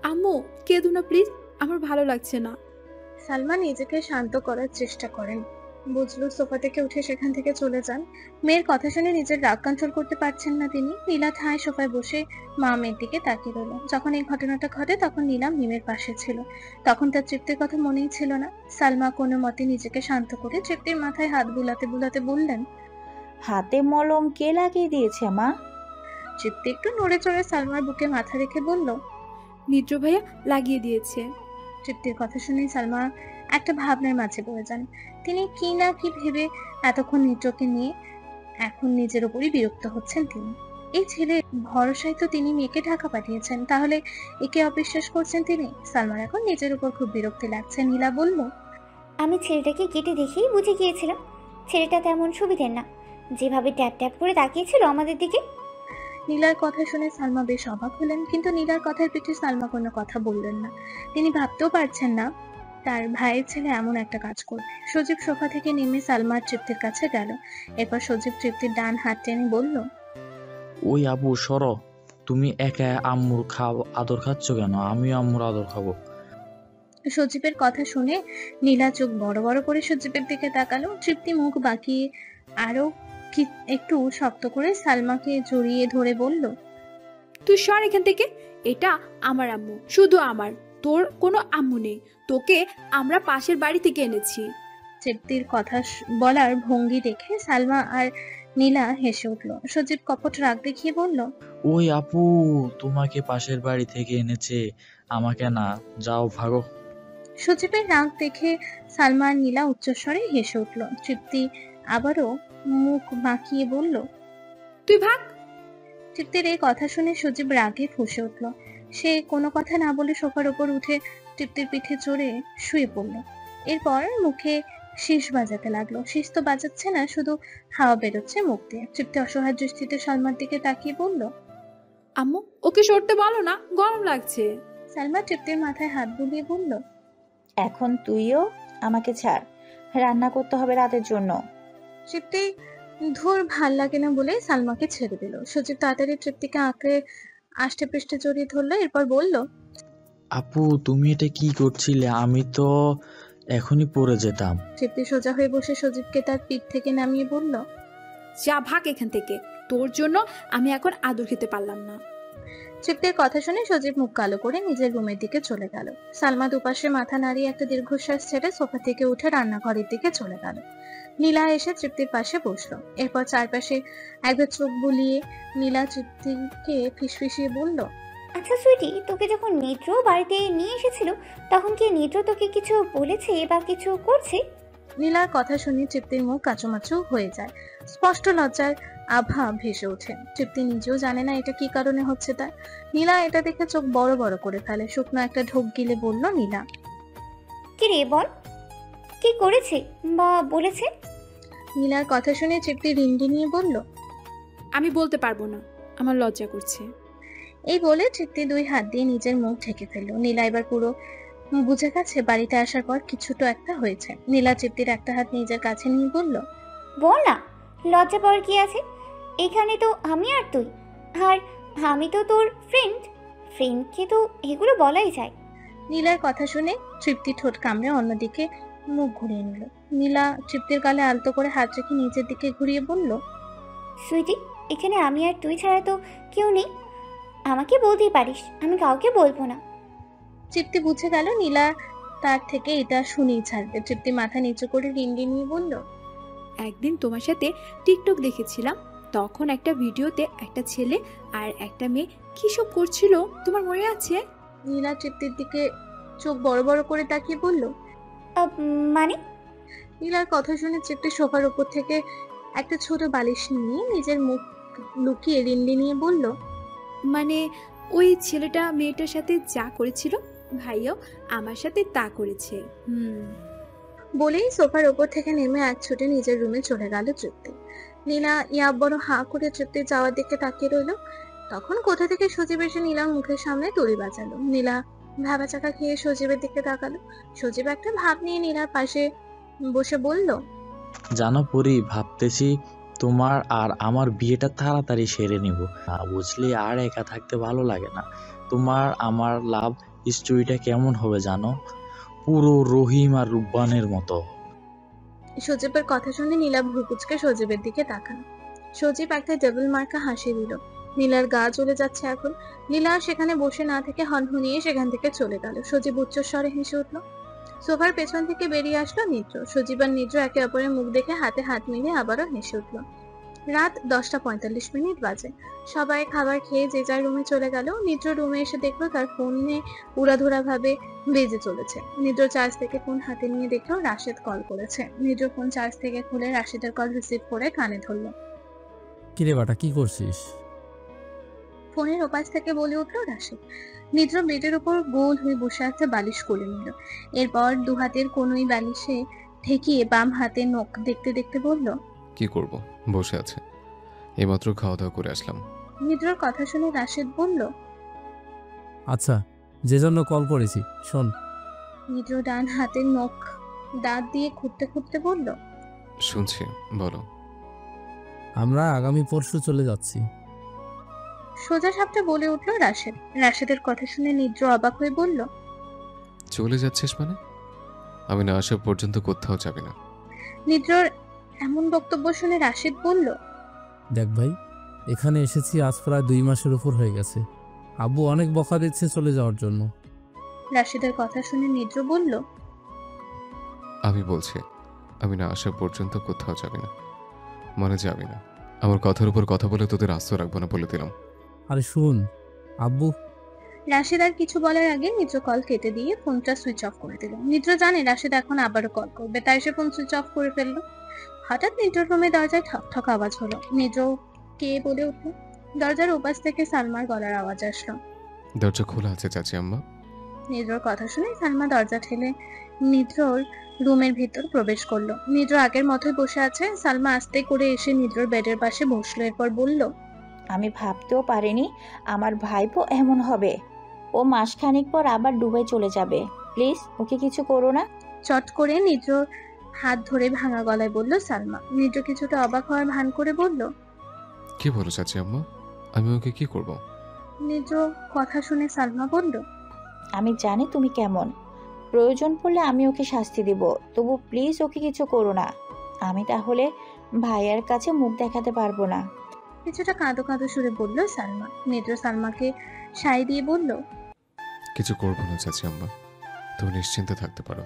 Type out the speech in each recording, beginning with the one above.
আম্মু, কেঁদো না প্লিজ, আমার ভালো লাগছে না। সালমা নিজেকে শান্ত করার চেষ্টা করেন। বুঝলু সোফা থেকে উঠে সেখান থেকে চলে যান। মেয়ের কথা শুনে নিজের রাগ কন্ট্রোল করতে পারছেন না তিনি। নীলা ঠায় সোফায় বসে মা মেয়ের দিকে তাকিয়ে রইল। যখন এই ঘটনাটা ঘটে তখন নীলা মিমের পাশে ছিল। তখন তার তৃপ্তির কথা মনেই ছিল না। সালমা কোনো মতে নিজেকে শান্ত করে তৃপ্তির মাথায় হাত বুলাতে বুলাতে বললেন, হাতে মলম কে লাগিয়ে দিয়েছে মা? তৃপ্তি একটু নড়ে চড়ে সালমার বুকে মাথা রেখে বলল, নিদ্র ভাইয়া লাগিয়ে দিয়েছে। তৃপ্তির কথা শুনে সালমা একটা ভাবনার মাঝে পড়ে যান। তিনি কি না কি ভেবে এতক্ষণ নিত্রকে নিয়ে এখন নিজের উপরই বিরক্ত হচ্ছেন তিনি। এই ছেলে ভরসায় তো তিনি মেয়েকে ঢাকা পাঠিয়েছেন, তাহলে একে অবিশ্বাস করছেন তিনি। সালমার এখন নিজের উপর খুব বিরক্তি লাগছে। নীলা বলল, আমি ছেলেটাকে কেটে দেখেই বুঝে গিয়েছিলাম ছেলেটা তেমন সুবিধের না, যেভাবে ট্যাপ ট্যাপ করে তাকিয়েছিল আমাদের দিকে। নীলার কথা শুনে সালমা বেশ অবাক হলেন, কিন্তু নীলার কথার পিঠে সালমা কোনো কথা বললেন না। তিনি ভাবতেও পারছেন না তার ভাইয়ের ছেলে এমন একটা কাজ করবে। সজীব সোফা থেকে নেমে সালমার তৃপ্তির কাছে গেল। এরপর সজীব তৃপ্তির ডান হাত টেনে বলল, ওই আবু সরো, তুমি একা আম্মুর আদর খাচ্ছ কেন? আমিও আম্মুর আদর খাবো। সজীবের কথা শুনে নীলা চোখ বড় বড় করে সজীবের দিকে তাকালো। তৃপ্তি মুখ বাঁকিয়ে আরো একটু শক্ত করে সালমাকে জড়িয়ে ধরে বলল, তুই সর এখান থেকে। এটা আমার আম্মু, শুধু আমার, তোর কোনো আম্মু নেই। তোকে আমরা পাশের বাড়ি থেকে এনেছি। তৃপ্তির কথা বলার ভঙ্গি দেখে সালমা আর নীলা হেসে উঠল। সজীব কপট রাগ দেখিয়ে বলল, ওই আপু, তোমাকে পাশের বাড়ি থেকে এনেছে, আমাকে না। যাও ভাগো। সজীবের রাগ দেখে সালমা আর নীলা উচ্চস্বরে হেসে উঠল। তৃপ্তি আবারও মুখ বাঁকিয়ে বলল, তুই ভাগ। তৃপ্তির এই কথা শুনে সজীব রাগে ফুঁসে উঠল। সে কোনো কথা না বলে সোফার উপর উঠে তৃপ্তির পিঠে চড়ে শুয়ে পড়ল। এরপর মুখে শীষ বাজাতে লাগলো। শীষ তো বাজাচ্ছে না, শুধু হাওয়া বেরোচ্ছে মুখ দিয়ে। তৃপ্তি অসহায় দৃষ্টিতে সালমার দিকে তাকিয়ে বলল, আম্মু, ওকে সরতে বলো না, গরম লাগছে। সালমা তৃপ্তির মাথায় হাত বুলিয়ে বলল, এখন তুইও আমাকে ছাড়, রান্না করতে হবে রাতের জন্য। তৃপ্তি ধুর ভাল লাগে না বলে সালমাকে ছেড়ে দিল। সজীব তাড়াতাড়ি তৃপ্তিকে আঁকড়ে আষ্টে পৃষ্ঠে জড়িয়ে ধরলো। এরপর বলল, আপু, তুমি এটা কি করছিলে? আমি তো এখনই পড়ে যেতাম। তৃপ্তি সোজা হয়ে বসে সজীবকে তার পিঠ থেকে নামিয়ে বলল, যা ভাগ এখান থেকে, তোর জন্য আমি এখন আদর খেতে পারলাম না। তৃপ্তির কথা শুনে সজীব মুখ কালো করে নিজের রুমের দিকে চলে গেল। সালমা দুপাশে মাথা নাড়িয়ে একটা দীর্ঘশ্বাস ছেড়ে সোফা থেকে উঠে রান্নাঘরের দিকে চলে গেল। নীলা এসে তৃপ্তির পাশে বসলো। এরপর চারপাশে একবার চোখ বুলিয়ে নীলা তৃপ্তিকে ফিসফিসিয়ে বলল, আচ্ছা সুইটি, তোকে যখন নিদ্র বাড়িতে নিয়ে এসেছিল তখন কি নিদ্র তোকে কিছু বলেছে বা কিছু করছে? নীলার কথা শুনে তৃপ্তির মুখ কাচুমাচু হয়ে যায়। স্পষ্ট লজ্জার আভা ভেসে ওঠে। তৃপ্তি নিজেও জানে না এটা কি কারণে হচ্ছে তার। নীলা এটা দেখে চোখ বড় বড় করে ফেলে। শুকনো একটা ঢোক গিলে বলল, নীলা, কি রে বল, কি করেছে বা বলেছে? নীলার কথা শুনে তৃপ্তি রিন্ডি নিয়ে বলল, আমি বলতে পারবো না, আমার লজ্জা করছে। এই বলে তৃপ্তি দুই হাত দিয়ে নিজের মুখ ঢেকে ফেললো। নীলা এবার পুরো বুঝে গেছে বাড়িতে আসার পর কিছু তো একটা হয়েছে। নীলা তৃপ্তির একটা হাত নিজের কাছে নিয়ে বলল, বল না, লজ্জা পাওয়ার কি আছে? এখানে তো আমি আর তুই, আর আমি তো তোর ফ্রেন্ড। ফ্রেন্ডকে তো এগুলো বলাই যায়। নীলার কথা শুনে তৃপ্তি ঠোঁট কামড়ে অন্যদিকে মুখ ঘুরিয়ে নিল। নীলা তৃপ্তির গালে আলতো করে হাত রেখে নিজের দিকে ঘুরিয়ে বলল, সুইটি, এখানে আমি আর তুই ছাড়া তো কেউ নেই। আমাকে বলতেই পারিস, আমি কাউকে বলবো না। তৃপ্তি বুঝে গেল নীলা তার থেকে এটা শুনেই ছাড়বে। তৃপ্তি মাথা নিচু করে রিন্ডি নিয়ে বলল, একদিন তোমার সাথে টিকটক দেখেছিলাম, তখন একটা ভিডিওতে একটা ছেলে আর একটা মেয়ে কি সব করছিল, তোমার মনে আছে? নীলা তৃপ্তির দিকে চোখ বড় বড় করে তাকিয়ে বলল, মানে? নীলার কথা শুনে তৃপ্তি সোফার উপর থেকে একটা ছোট বালিশ নিয়ে নিজের মুখ লুকিয়ে রিন্ডি নিয়ে বলল, মানে ওই ছেলেটা মেয়েটার সাথে যা করেছিল, ভাইয়াও আমার সাথে তা করেছে। বলেই সোফার উপর থেকে নেমে এক ছুটে নিজের রুমে চলে গেল তৃপ্তি। নীলা ইয়া বড় হাঁ করে তৃপ্তির যাওয়ার দিকে তাকিয়ে রইল। তখন কোথা থেকে সজীব এসে নীলার মুখের সামনে তুড়ি বাজালো। নীলা ভাবা চাকা খেয়ে সজীবের দিকে তাকালো। সজীব একটা ভাব নিয়ে নীলার পাশে বসে বলল, জানো পরি, ভাবতেছি তোমার আর আমার বিয়েটা তাড়াতাড়ি সেরে নিব। বুঝলি, আর একা থাকতে ভালো লাগে না। তোমার আমার লাভ স্টোরিটা কেমন হবে জানো? পুরো রহিম আর রুব্বানের মতো। সজীবের কথা শুনে নীলা ভ্রুকুচকে সজীবের দিকে তাকান। সজীব একটা ডবল মার্কা হাসি দিল। নীলার গা চলে যাচ্ছে এখন। নীলা আর সেখানে বসে না থেকে হনহনিয়ে সেখান থেকে চলে গেল। সজীব উচ্চস্বরে হেসে উঠল। সোফার পেছন থেকে বেরিয়ে আসলো নিদ্র। সজীব আর নিদ্র একে অপরের মুখ দেখে হাতে হাত মিলিয়ে আবারও হেসে উঠল। রাত 10:45 বাজে। সবাই খাবার খেয়ে যে যার রুমে চলে গেল। নিদ্র রুমে এসে দেখলো তার ফোনে উড়াধুরা ভাবে বেজে চলেছে। নিদ্র চার্জ থেকে ফোন হাতে নিয়ে দেখলো রাশেদ কল করেছে। নিদ্র ফোন চার্জ থেকে খুলে রাশেদের কল রিসিভ করে কানে ধরলো। কিরে বাটা, কি করছিস? ফোনের ওপাশ থেকে বলে উঠলো রাশেদ। নিদ্র বেডের উপর গোল হয়ে বসে আছে, বালিশ কোলে নিল। এরপর দু হাতের কোনোই বালিশে ঠেকিয়ে বাম হাতে নখ দেখতে দেখতে বলল, কি করব, বসে আছে। এইমাত্র খাওয়া দাওয়া করে আসলাম। নিদ্রর কথা শুনে রাশেদ বলল, আচ্ছা, যে জন্য কল করেছি শোন। নিদ্র ডান হাতের নখ দাঁত দিয়ে খুঁটতে খুঁটতে বলল, শুনছি, বলো। আমরা আগামী পরশু চলে যাচ্ছি। সোজা সাপটা বলে উঠলো রাশেদ। রাশেদের কথা শুনে নিদ্র অবাক হয়ে বলল, চলে যাচ্ছিস মানে? আমি না আসা পর্যন্ত কোথাও যাবি না। নিদ্রর এমন বক্তব্য শুনে রাশেদ বলল, দেখ ভাই, এখানে এসেছি আজ প্রায় 2 মাসের উপর হয়ে গেছে। আব্বু অনেক বকা দিচ্ছে চলে যাওয়ার জন্য। রাশেদের কথা শুনে নিদ্র বলল, আমি বলছি, আমি না আসা পর্যন্ত কোথাও যাবি না, মানে যাবি না। আমার কথার উপর কথা বলে তোদের আস্ত রাখবো না বলে দিলাম। আরে শুন আব্বু। রাশেদ আর কিছু বলার আগে নিদ্র কল কেটে দিয়ে ফোনটা সুইচ অফ করে দিল। নিদ্র জানে রাশেদ এখন আবারও কল করবে, তাই সে ফোন সুইচ অফ করে ফেললো। হঠাৎ নিদ্রর রুমে দরজায় ঠক ঠক আওয়াজ হলো। নিদ্র কে বলে উঠল। দরজার ওপাশ থেকে সালমার গলার আওয়াজ আসলো। দরজা খোলা আছে চাচি আম্মা। নিদ্রর কথা শুনে সালমা দরজা ঠেলে নিদ্রর রুমের ভিতর প্রবেশ করলো। নিদ্র আগের মতোই বসে আছে। সালমা আস্তে করে এসে নিদ্রর বেডের পাশে বসলো। এরপর বলল, আমি ভাবতেও পারিনি আমার ভাইপো এমন হবে। ও মাসখানেক পর আবার দুবাই চলে যাবে। প্লিজ ওকে কিছু করো না। চট করে নিদ্রর হাত ধরে ভাঙা গলায় বলল সালমা। নিদ্র কিছুটা অবাক হওয়ার ভান করে বলল, কি বলো চাচি আম্মা? আমি ওকে কি করব? নিদ্র কথা শুনে সালমা বলল, আমি জানি তুমি কেমন। প্রয়োজন পড়লে আমি ওকে শাস্তি দিব, তবু প্লিজ ওকে কিছু করো না। আমি তাহলে ভাইয়ার কাছে মুখ দেখাতে পারবো না। কিছুটা কাঁদো কাঁদো সুরে বলল সালমা। নিদ্র সালমাকে সাই দিয়ে বলল, কিছু করবো না চাচি আম্মা, তুমি নিশ্চিন্তে থাকতে পারো।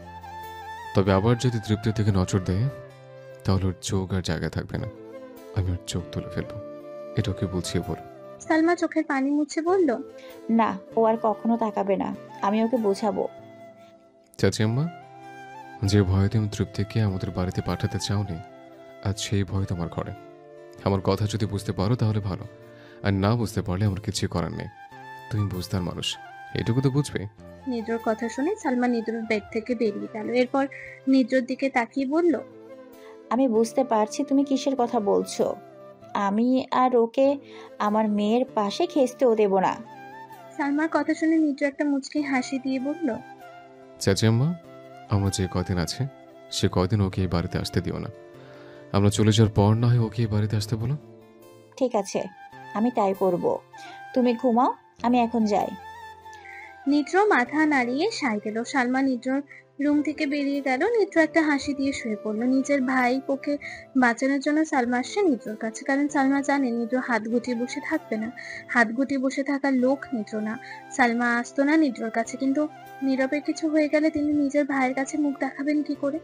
তবে আবার যদি তৃপ্তির দিকে নজর দেয় তাহলে ওর চোখ আর জায়গা থাকবে না। আমি ওর চোখ তুলে ফেলবো, এটা ওকে বুঝিয়ে বলো। সালমা চোখের পানি মুছে বলল, না, ও আর কখনো তাকাবে না। আমি ওকে বোঝাবো। চাচি আম্মা, যে ভয়ে তুমি তৃপ্তিকে আমাদের বাড়িতে পাঠাতে চাওনি, আজ সেই ভয় তোমার ঘরে। আমার কথা যদি বুঝতে পারো তাহলে ভালো, আর না বুঝতে পারলে আমার কিছু করার নেই। তুমি বুঝতার মানুষ, এটুকু তো বুঝবে। নিদ্রর কথা শুনে সালমা নিদ্রর বেড থেকে বেরিয়ে গেল। এরপর নিদ্রর দিকে তাকিয়ে বলল, আমি বুঝতে পারছি তুমি কিসের কথা বলছো। আমি আর ওকে আমার মেয়ের পাশে খেসতেও দেব না। সালমার কথা শুনে নিদ্র একটা মুচকি হাসি দিয়ে বলল, চাচি আম্মা, আমরা যে কদিন আছে সে কদিন ওকে এই বাড়িতে আসতে দিও না। আমরা চলে যাওয়ার পর না হয় ওকে এই বাড়িতে আসতে বলো। ঠিক আছে, আমি তাই করব। তুমি ঘুমাও, আমি এখন যাই। নিদ্র মাথা নাড়িয়ে সাই দিল। সালমা নিদ্রর রুম থেকে বেরিয়ে গেল। নিদ্র একটা হাসি দিয়ে শুয়ে পড়লো। নিজের ভাই ওকে বাঁচানোর জন্য সালমা আসছে নিদ্রর কাছে, কারণ সালমা জানে নিদ্র হাত গুটিয়ে বসে থাকবে না। হাত গুটিয়ে বসে থাকার লোক নিদ্র না। সালমা আসতো না নিদ্রর কাছে, কিন্তু নীরবের কিছু হয়ে গেলে তিনি নিজের ভাইয়ের কাছে মুখ দেখাবেন কি করে,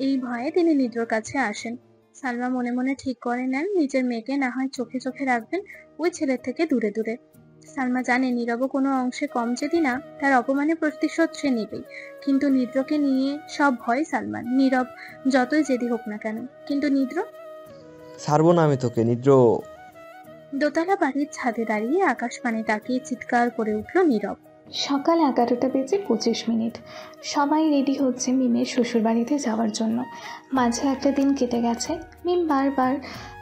এই ভয়ে তিনি নিদ্রর কাছে আসেন। সালমা মনে মনে ঠিক করে নেন নিজের মেয়েকে না হয় চোখে চোখে রাখবেন, ওই ছেলের থেকে দূরে দূরে। সালমা জানে নীরবও কোনো অংশে কম জেদি না, তার অপমানের প্রতিশোধ সে নেবেই। কিন্তু নিদ্রকে নিয়ে সব ভয় সালমান। নীরব যতই জেদি হোক না কেন, কিন্তু নিদ্র ছাড়বো না আমি তোকে, নিদ্র। দোতলা বাড়ির ছাদে দাঁড়িয়ে আকাশ পানে তাকিয়ে চিৎকার করে উঠল নীরব। সকাল 11:25 সবাই রেডি হচ্ছে মিমের শ্বশুরবাড়িতে যাওয়ার জন্য। মাঝে একটা দিন কেটে গেছে, মিম বারবার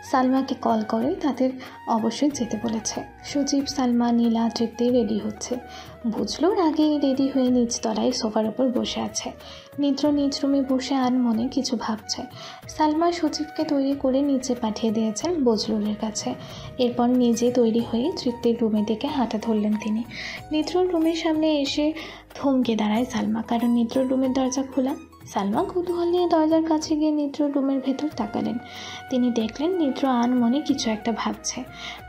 সালমাকে কল করে তাদের অবশ্যই যেতে বলেছে। সজীব, সালমা, নীলা, তৃপ্তি রেডি হচ্ছে। বুঝলোর আগেই রেডি হয়ে নিজ তলায় সোফার ওপর বসে আছে। নিদ্র নিজ রুমে বসে মনে কিছু ভাবছে। সালমা সজীবকে তৈরি করে নিচে পাঠিয়ে দিয়েছেন বজলুলের কাছে। এরপর নিজে তৈরি হয়ে তৃপ্তির রুমের দিকে হাঁটা ধরলেন তিনি। নিদ্রর রুমের সামনে এসে থমকে দাঁড়ায় সালমা, কারণ নিদ্রর রুমের দরজা খোলা। সালমা কৌতূহল নিয়ে দরজার কাছে গিয়ে নিদ্রর রুমের ভেতর তাকালেন। তিনি দেখলেন নিদ্র মনে কিছু একটা ভাবছে।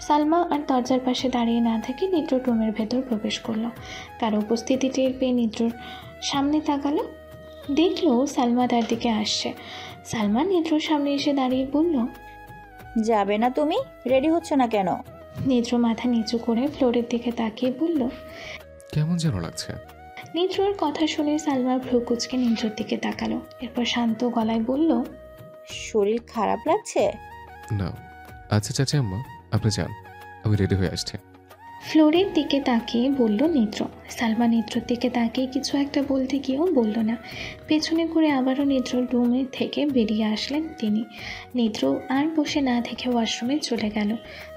সালমা আর দরজার পাশে দাঁড়িয়ে না থেকে নিদ্রর রুমের ভেতর প্রবেশ করলো। কারো উপস্থিতি টের পেয়ে নিদ্রর সামনে তাকালো, দেখলো সালমা তার দিকে আসছে। সালমা নিদ্রর সামনে এসে দাঁড়িয়ে বলল, যাবে না তুমি? রেডি হচ্ছ না কেন? নিদ্র মাথা নিচু করে ফ্লোরের দিকে তাকিয়ে বলল। কেমন যেন লাগছে। নিদ্রর কথা শুনে সালমা ভ্রু কুঁচকে নিদ্রর দিকে তাকালো। এরপর শান্ত গলায় বলল, শরীর খারাপ লাগছে? না। আচ্ছা চাচি আম্মা, আপনি যান, আমি রেডি হয়ে আসছি। ফ্লোরের দিকে তাকিয়ে বলল নিদ্র। সালমা নিদ্রর দিকে তাকিয়ে কিছু একটা বলতে গিয়েও বলল না। পেছনে ঘুরে আবারও নিদ্রর রুমে থেকে বেরিয়ে আসলেন তিনি। নিদ্র আর বসে না থেকে ওয়াশরুমে চলে গেল।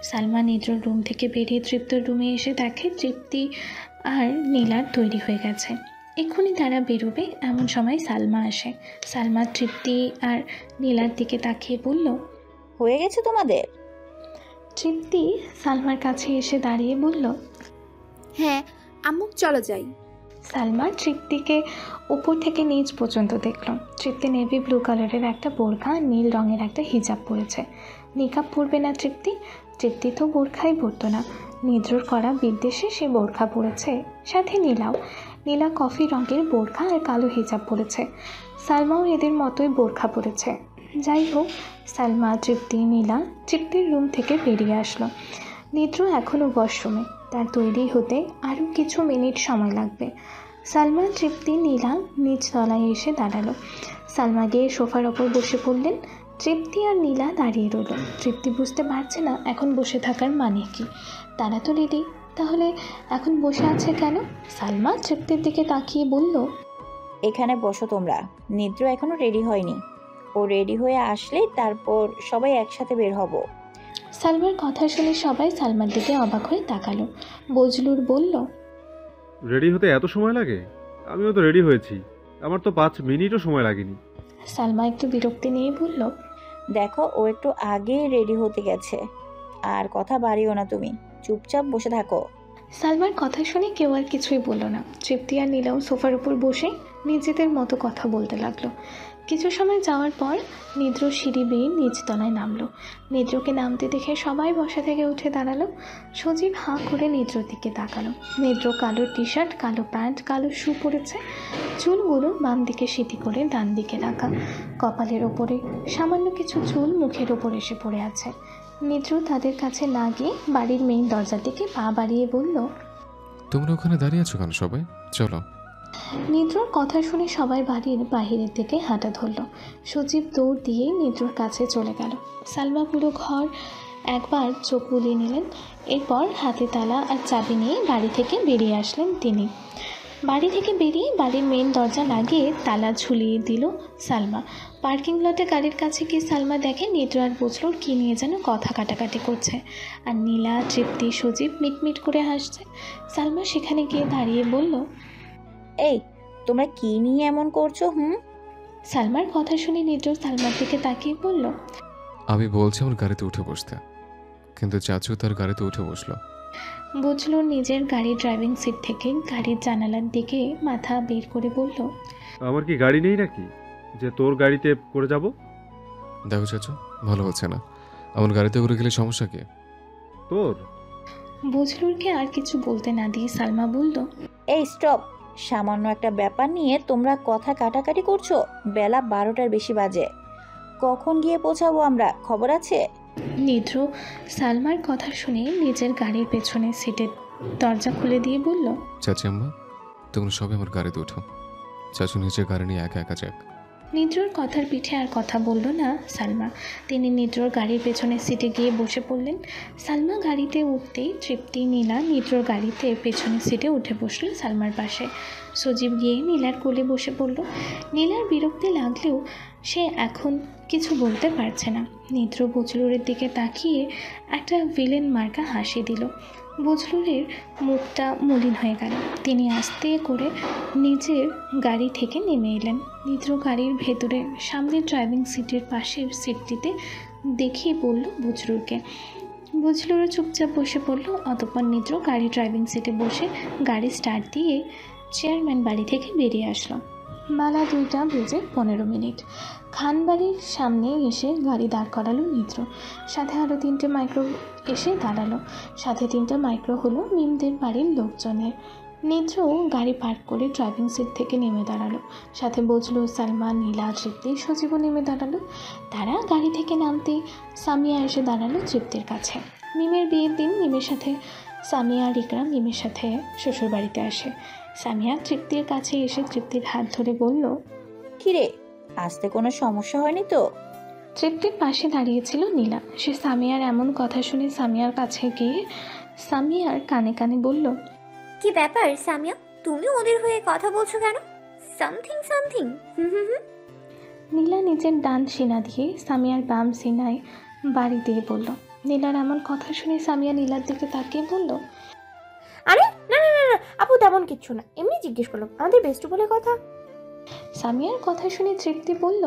সালমা নিদ্রর রুম থেকে বেরিয়ে তৃপ্তর রুমে এসে দেখে তৃপ্তি আর নীলার তৈরি হয়ে গেছে। এক্ষুনি তারা বেরোবে এমন সময় সালমা আসে। সালমা তৃপ্তি আর নীলার দিকে তাকিয়ে বলল, হয়ে গেছে তোমাদের? তৃপ্তি সালমার কাছে এসে দাঁড়িয়ে বলল, হ্যাঁ আম্মু চলো যাই। সালমা তৃপ্তিকে উপর থেকে নিচ পর্যন্ত দেখল। তৃপ্তি নেভি ব্লু কালারের একটা বোরখা আর নীল রঙের একটা হিজাব পরেছে। নিকাব পরবে না তৃপ্তি? তৃপ্তি তো বোরখাই পরতো না। নিদ্রর করা বিদ্বেষে সে বোরখা পরেছে, সাথে নীলা কফি রঙের বোরখা আর কালো হিজাব পরেছে। সালমাও এদের মতোই বোরখা পরেছে। যাই হোক, সালমা, তৃপ্তি, নীলা তৃপ্তির রুম থেকে বেরিয়ে আসলো। নিদ্র এখনও ওয়াশরুমে, তার তৈরি হতে আরও কিছু মিনিট সময় লাগবে। সালমা, তৃপ্তি, নীলা নিচ তলায় এসে দাঁড়ালো। সালমা গিয়ে সোফার ওপর বসে পড়লেন। তৃপ্তি আর নীলা দাঁড়িয়ে রইল। তৃপ্তি বুঝতে পারছে না এখন বসে থাকার মানে কি। তারা তো রেডি, তাহলে এখন বসে আছে কেন? সালমা তৃপ্তির দিকে তাকিয়ে বলল, এখানে বসো তোমরা, নিদ্র এখনো রেডি হয়নি। ও রেডি হয়ে আসলে তারপর সবাই একসাথে বের হব। সালমার কথা শুনে সবাই সালমার দিকে অবাক হয়ে তাকালো। বজলুর বলল, রেডি হতে এত সময় লাগে? আমিও তো রেডি হয়েছি, আমার তো 5 মিনিটও সময় লাগেনি। সালমা একটু বিরক্তি নিয়ে বলল, দেখো ও একটু আগে রেডি হতে গেছে, আর কথা বাড়িও না, তুমি চুপচাপ বসে থাকো। সালমার কথা শুনে কেউ আর কিছুই বলল না। তৃপ্তি আর নীলাও সোফার উপর বসে নিজেদের মতো কথা বলতে লাগলো। কিছু সময় যাওয়ার পর নিদ্র সিঁড়ি বেয়ে নিচ তলায় নামলো। নিদ্রকে নামতে দেখে সবাই বসা থেকে উঠে দাঁড়ালো। সজীব হাঁ করে নিদ্রর দিকে তাকালো। নিদ্র কালো টি শার্ট, কালো প্যান্ট, কালো শু পরেছে। চুলগুলো বাম দিকে সিঁথি করে ডান দিকে রাখা। কপালের ওপরে সামান্য কিছু চুল মুখের ওপর এসে পড়ে আছে। নিদ্র তাদের কাছে না গিয়ে বাড়ির মেইন দরজার দিকে পা বাড়িয়ে বলল, তোমরা ওখানে দাঁড়িয়ে আছো কেন সবাই? চলো। নিদ্রর কথা শুনে সবাই বাড়ির বাহিরের দিকে হাঁটা ধরল। সজীব দৌড় দিয়ে নিদ্রর কাছে চলে গেল। সালমা পুরো ঘর একবার চোখ বুলিয়ে নিলেন। এরপর হাতে তালা আর চাবি নিয়ে বাড়ি থেকে বেরিয়ে আসলেন তিনি। বাড়ি থেকে বেরিয়ে বাড়ির মেন দরজা লাগিয়ে তালা ঝুলিয়ে দিল সালমা। পার্কিং লটে গাড়ির কাছে গিয়ে সালমা দেখে নিদ্র আর বজলুর কী নিয়ে যেন কথা কাটাকাটি করছে, আর নীলা, তৃপ্তি, সজীব মিটমিট করে হাসছে। সালমা সেখানে গিয়ে দাঁড়িয়ে বলল, এই তোমরা কি নিয়ে এমন করছো? সালমার কথা শুনে নিদ্র সালমার দিকে তাকিয়ে বলল, আমি বলছি আমার গাড়িতে উঠে বসতে, কিন্তু চাচু তার গাড়িতে উঠে বসলো। বুঝলো নিজের গাড়ির ড্রাইভিং সিট থেকে গাড়ির জানালার দিকে মাথা বের করে বলল, আমার কি গাড়ি নেই নাকি যে তোর গাড়িতে করে যাব? দেখো চাচু, ভালো হচ্ছে না। আমার গাড়িতে করে গেলে সমস্যা কি? তোর? বুঝলুরকে আর কিছু বলতে না দিয়ে সালমা বলল, এই স্টপ, সামান্য একটা ব্যাপার নিয়ে তোমরা কথা কাটাকাটি করছো। বেলা 12টার বেশি বাজে, কখন গিয়ে পৌঁছাবো আমরা, খবর আছে? নিদ্র সালমার কথা শুনে নিজের গাড়ির পেছনে সিটের দরজা খুলে দিয়ে বলল, চাচি আম্মা, তোমরা সবাই আমার গাড়িতে উঠো, চাচু নিজের গাড়ি নিয়ে একা একা যাক। নিদ্রর কথার পিঠে আর কথা বলল না সালমা। তিনি নিদ্রর গাড়ির পেছনের সিটে গিয়ে বসে পড়লেন। সালমা গাড়িতে উঠতেই তৃপ্তি, নীলা নিদ্রর গাড়িতে পেছনের সিটে উঠে বসল সালমার পাশে। সজীব গিয়ে নীলার কোলে বসে পড়ল। নীলার বিরক্তি লাগলেও সে এখন কিছু বলতে পারছে না। নিদ্র বজলুরের দিকে তাকিয়ে একটা ভিলেন মার্কা হাসি দিল। বজলুরের মুখটা মলিন হয়ে গেল। তিনি আস্তে করে নিজের গাড়ি থেকে নেমে এলেন। নিদ্র গাড়ির ভেতরে সামনের ড্রাইভিং সিটের পাশের সিটটিতে দেখিয়ে বলল বজলুরকে। বজলুরও চুপচাপ বসে পড়ল। অতঃপর নিদ্র গাড়ি ড্রাইভিং সিটে বসে গাড়ি স্টার্ট দিয়ে চেয়ারম্যান বাড়ি থেকে বেরিয়ে আসলো। বেলা 2:15। খানবাড়ির সামনে এসে গাড়ি দাঁড় করালো নিদ্র। সাথে আরও 3টে মাইক্রো এসে দাঁড়ালো। সাথে 3টা মাইক্রো হলো মিমদের বাড়ির লোকজনের। নিদ্র গাড়ি পার্ক করে ড্রাইভিং সিট থেকে নেমে দাঁড়ালো। সাথে বজলু, সালমা, নীলা, তৃপ্তি, সজীবও নেমে দাঁড়ালো। তারা গাড়ি থেকে নামতেই সামিয়া এসে দাঁড়ালো তৃপ্তির কাছে। মিমের বিয়ের দিন মিমের সাথে সামিয়া আর ইকরাম মিমের সাথে শ্বশুরবাড়িতে আসে। সামিয়া তৃপ্তির কাছে এসে তৃপ্তির হাত ধরে বলল, কিরে, আসতে কোনো সমস্যা হয়নি তো? তৃপ্তির পাশে দাঁড়িয়েছিল নীলা। সে সামিয়ার এমন কথা শুনে সামিয়ার কাছে গিয়ে সামিয়ার কানে কানে বলল, কি ব্যাপার সামিয়া, তুমি ওদের হয়ে কথা বলছো কেন? Something something. নীলা নিজের ডান সিনা দিয়ে সামিয়ার বাম সিনায় বাড়ি দিয়ে বলল। নীলার এমন কথা শুনে সামিয়া নীলার দিকে তাকিয়ে বলল, আরে না না না না আপু, তেমন কিচ্ছু না, এমনি জিজ্ঞেস করলাম, আমাদের বেস্টু বলে কথা। সামিয়ার কথা শুনে তৃপ্তি বলল,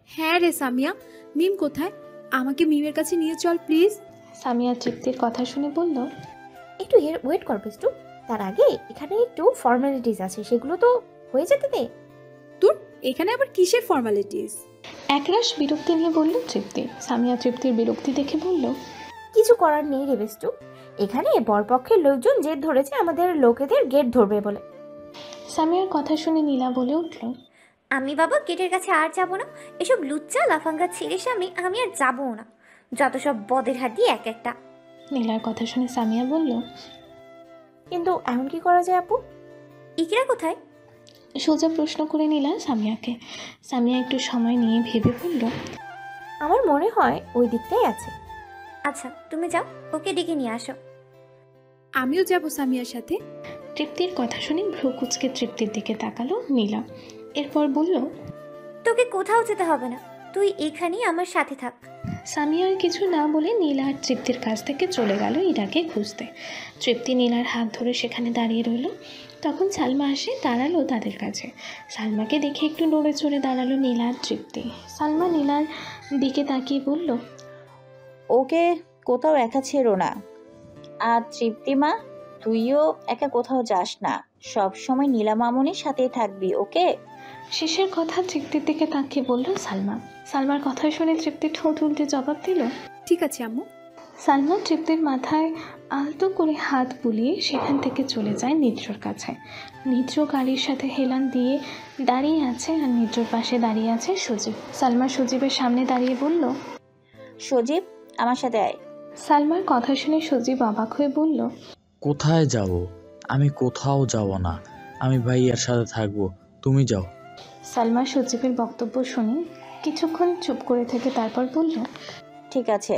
হ্যাঁ রে সামিয়া, মিম কোথায়? আমাকে মিমের কাছে নিয়ে চল প্লিজ। সামিয়া তৃপ্তির কথা শুনে বলল, একটু ওয়েট কর বেস্টু, তার আগে এখানে একটু ফর্মালিটিস আছে, সেগুলো তো হয়ে যেতে দে। তোর এখানে আবার কিসের ফর্মালিটিস? একরাশ বিরক্তি নিয়ে বলল তৃপ্তি। সামিয়া তৃপ্তির বিরক্তি দেখে বলল, কিছু করার নেই রে বেস্টু, এখানে বরপক্ষের লোকজন জেদ ধরেছে আমাদের লোকেদের গেট ধরবে বলে। সামিয়ার কথা শুনে নীলা বলে উঠল, আমি বাবা গেটের কাছে আর যাব না, এসব লুচ্চা লাফাঙ্গা ছেলের সামনে আমি আর যাবও না, যত সব বদের হাড্ডি এক একটা। নীলার কথা শুনে সামিয়া বলল, কিন্তু এখন কি করা যায় আপু? ইকরা কোথায়? সোজা প্রশ্ন করে নীলা সামিয়াকে। সামিয়া একটু সময় নিয়ে ভেবে বলল, আমার মনে হয় ওই দিকটাই আছে। আচ্ছা তুমি যাও, ওকে ডেকে নিয়ে আসো। আমিও যাব সামিয়ার সাথে। তৃপ্তির কথা শুনে ভ্রু কুচকে তৃপ্তির দিকে তাকালো নীলা। এরপর বলল, তোকে কোথাও যেতে হবে না, তুই এখানেই আমার সাথে থাক। সামিয়ার কিছু না বলে নীলা আর তৃপ্তির কাছ থেকে চলে গেল ইরাকে খুঁজতে। তৃপ্তি নীলার হাত ধরে সেখানে দাঁড়িয়ে রইল। তখন সালমা এসে দাঁড়ালো তাদের কাছে। সালমাকে দেখে একটু নড়ে চড়ে দাঁড়ালো নীলা আর তৃপ্তি। সালমা নীলার দিকে তাকিয়ে বলল, ওকে কোথাও একা ছেড়ো না। আর তৃপ্তিমা, তুইও একা কোথাও যাস না, সব সময় নীলা মামুনির সাথেই থাকবি, ওকে? শেষের কথা তৃপ্তির দিকে তাকিয়ে বলল সালমা। সালমার কথা শুনে তৃপ্তি ঠোঁট উল্টে জবাব দিল, ঠিক আছে আম্মু। সালমা তৃপ্তির মাথায় আলতো করে হাত বুলিয়ে সেখান থেকে চলে যায় নিদ্রর কাছে। নিদ্র গাড়ির সাথে হেলান দিয়ে দাঁড়িয়ে আছে আর নিদ্রর পাশে দাঁড়িয়ে আছে সজীব। সালমা সজীবের সামনে দাঁড়িয়ে বলল, সজীব, আমার সাথে আয়। সালমার কথা শুনে সজীব অবাক হয়ে বলল, কোথায় যাব? আমি কোথাও যাব না, আমি ভাইয়ার সাথে থাকবো, তুমি যাও। সালমা সজীবের বক্তব্য শুনে কিছুক্ষণ চুপ করে থেকে তারপর বলল, ঠিক আছে,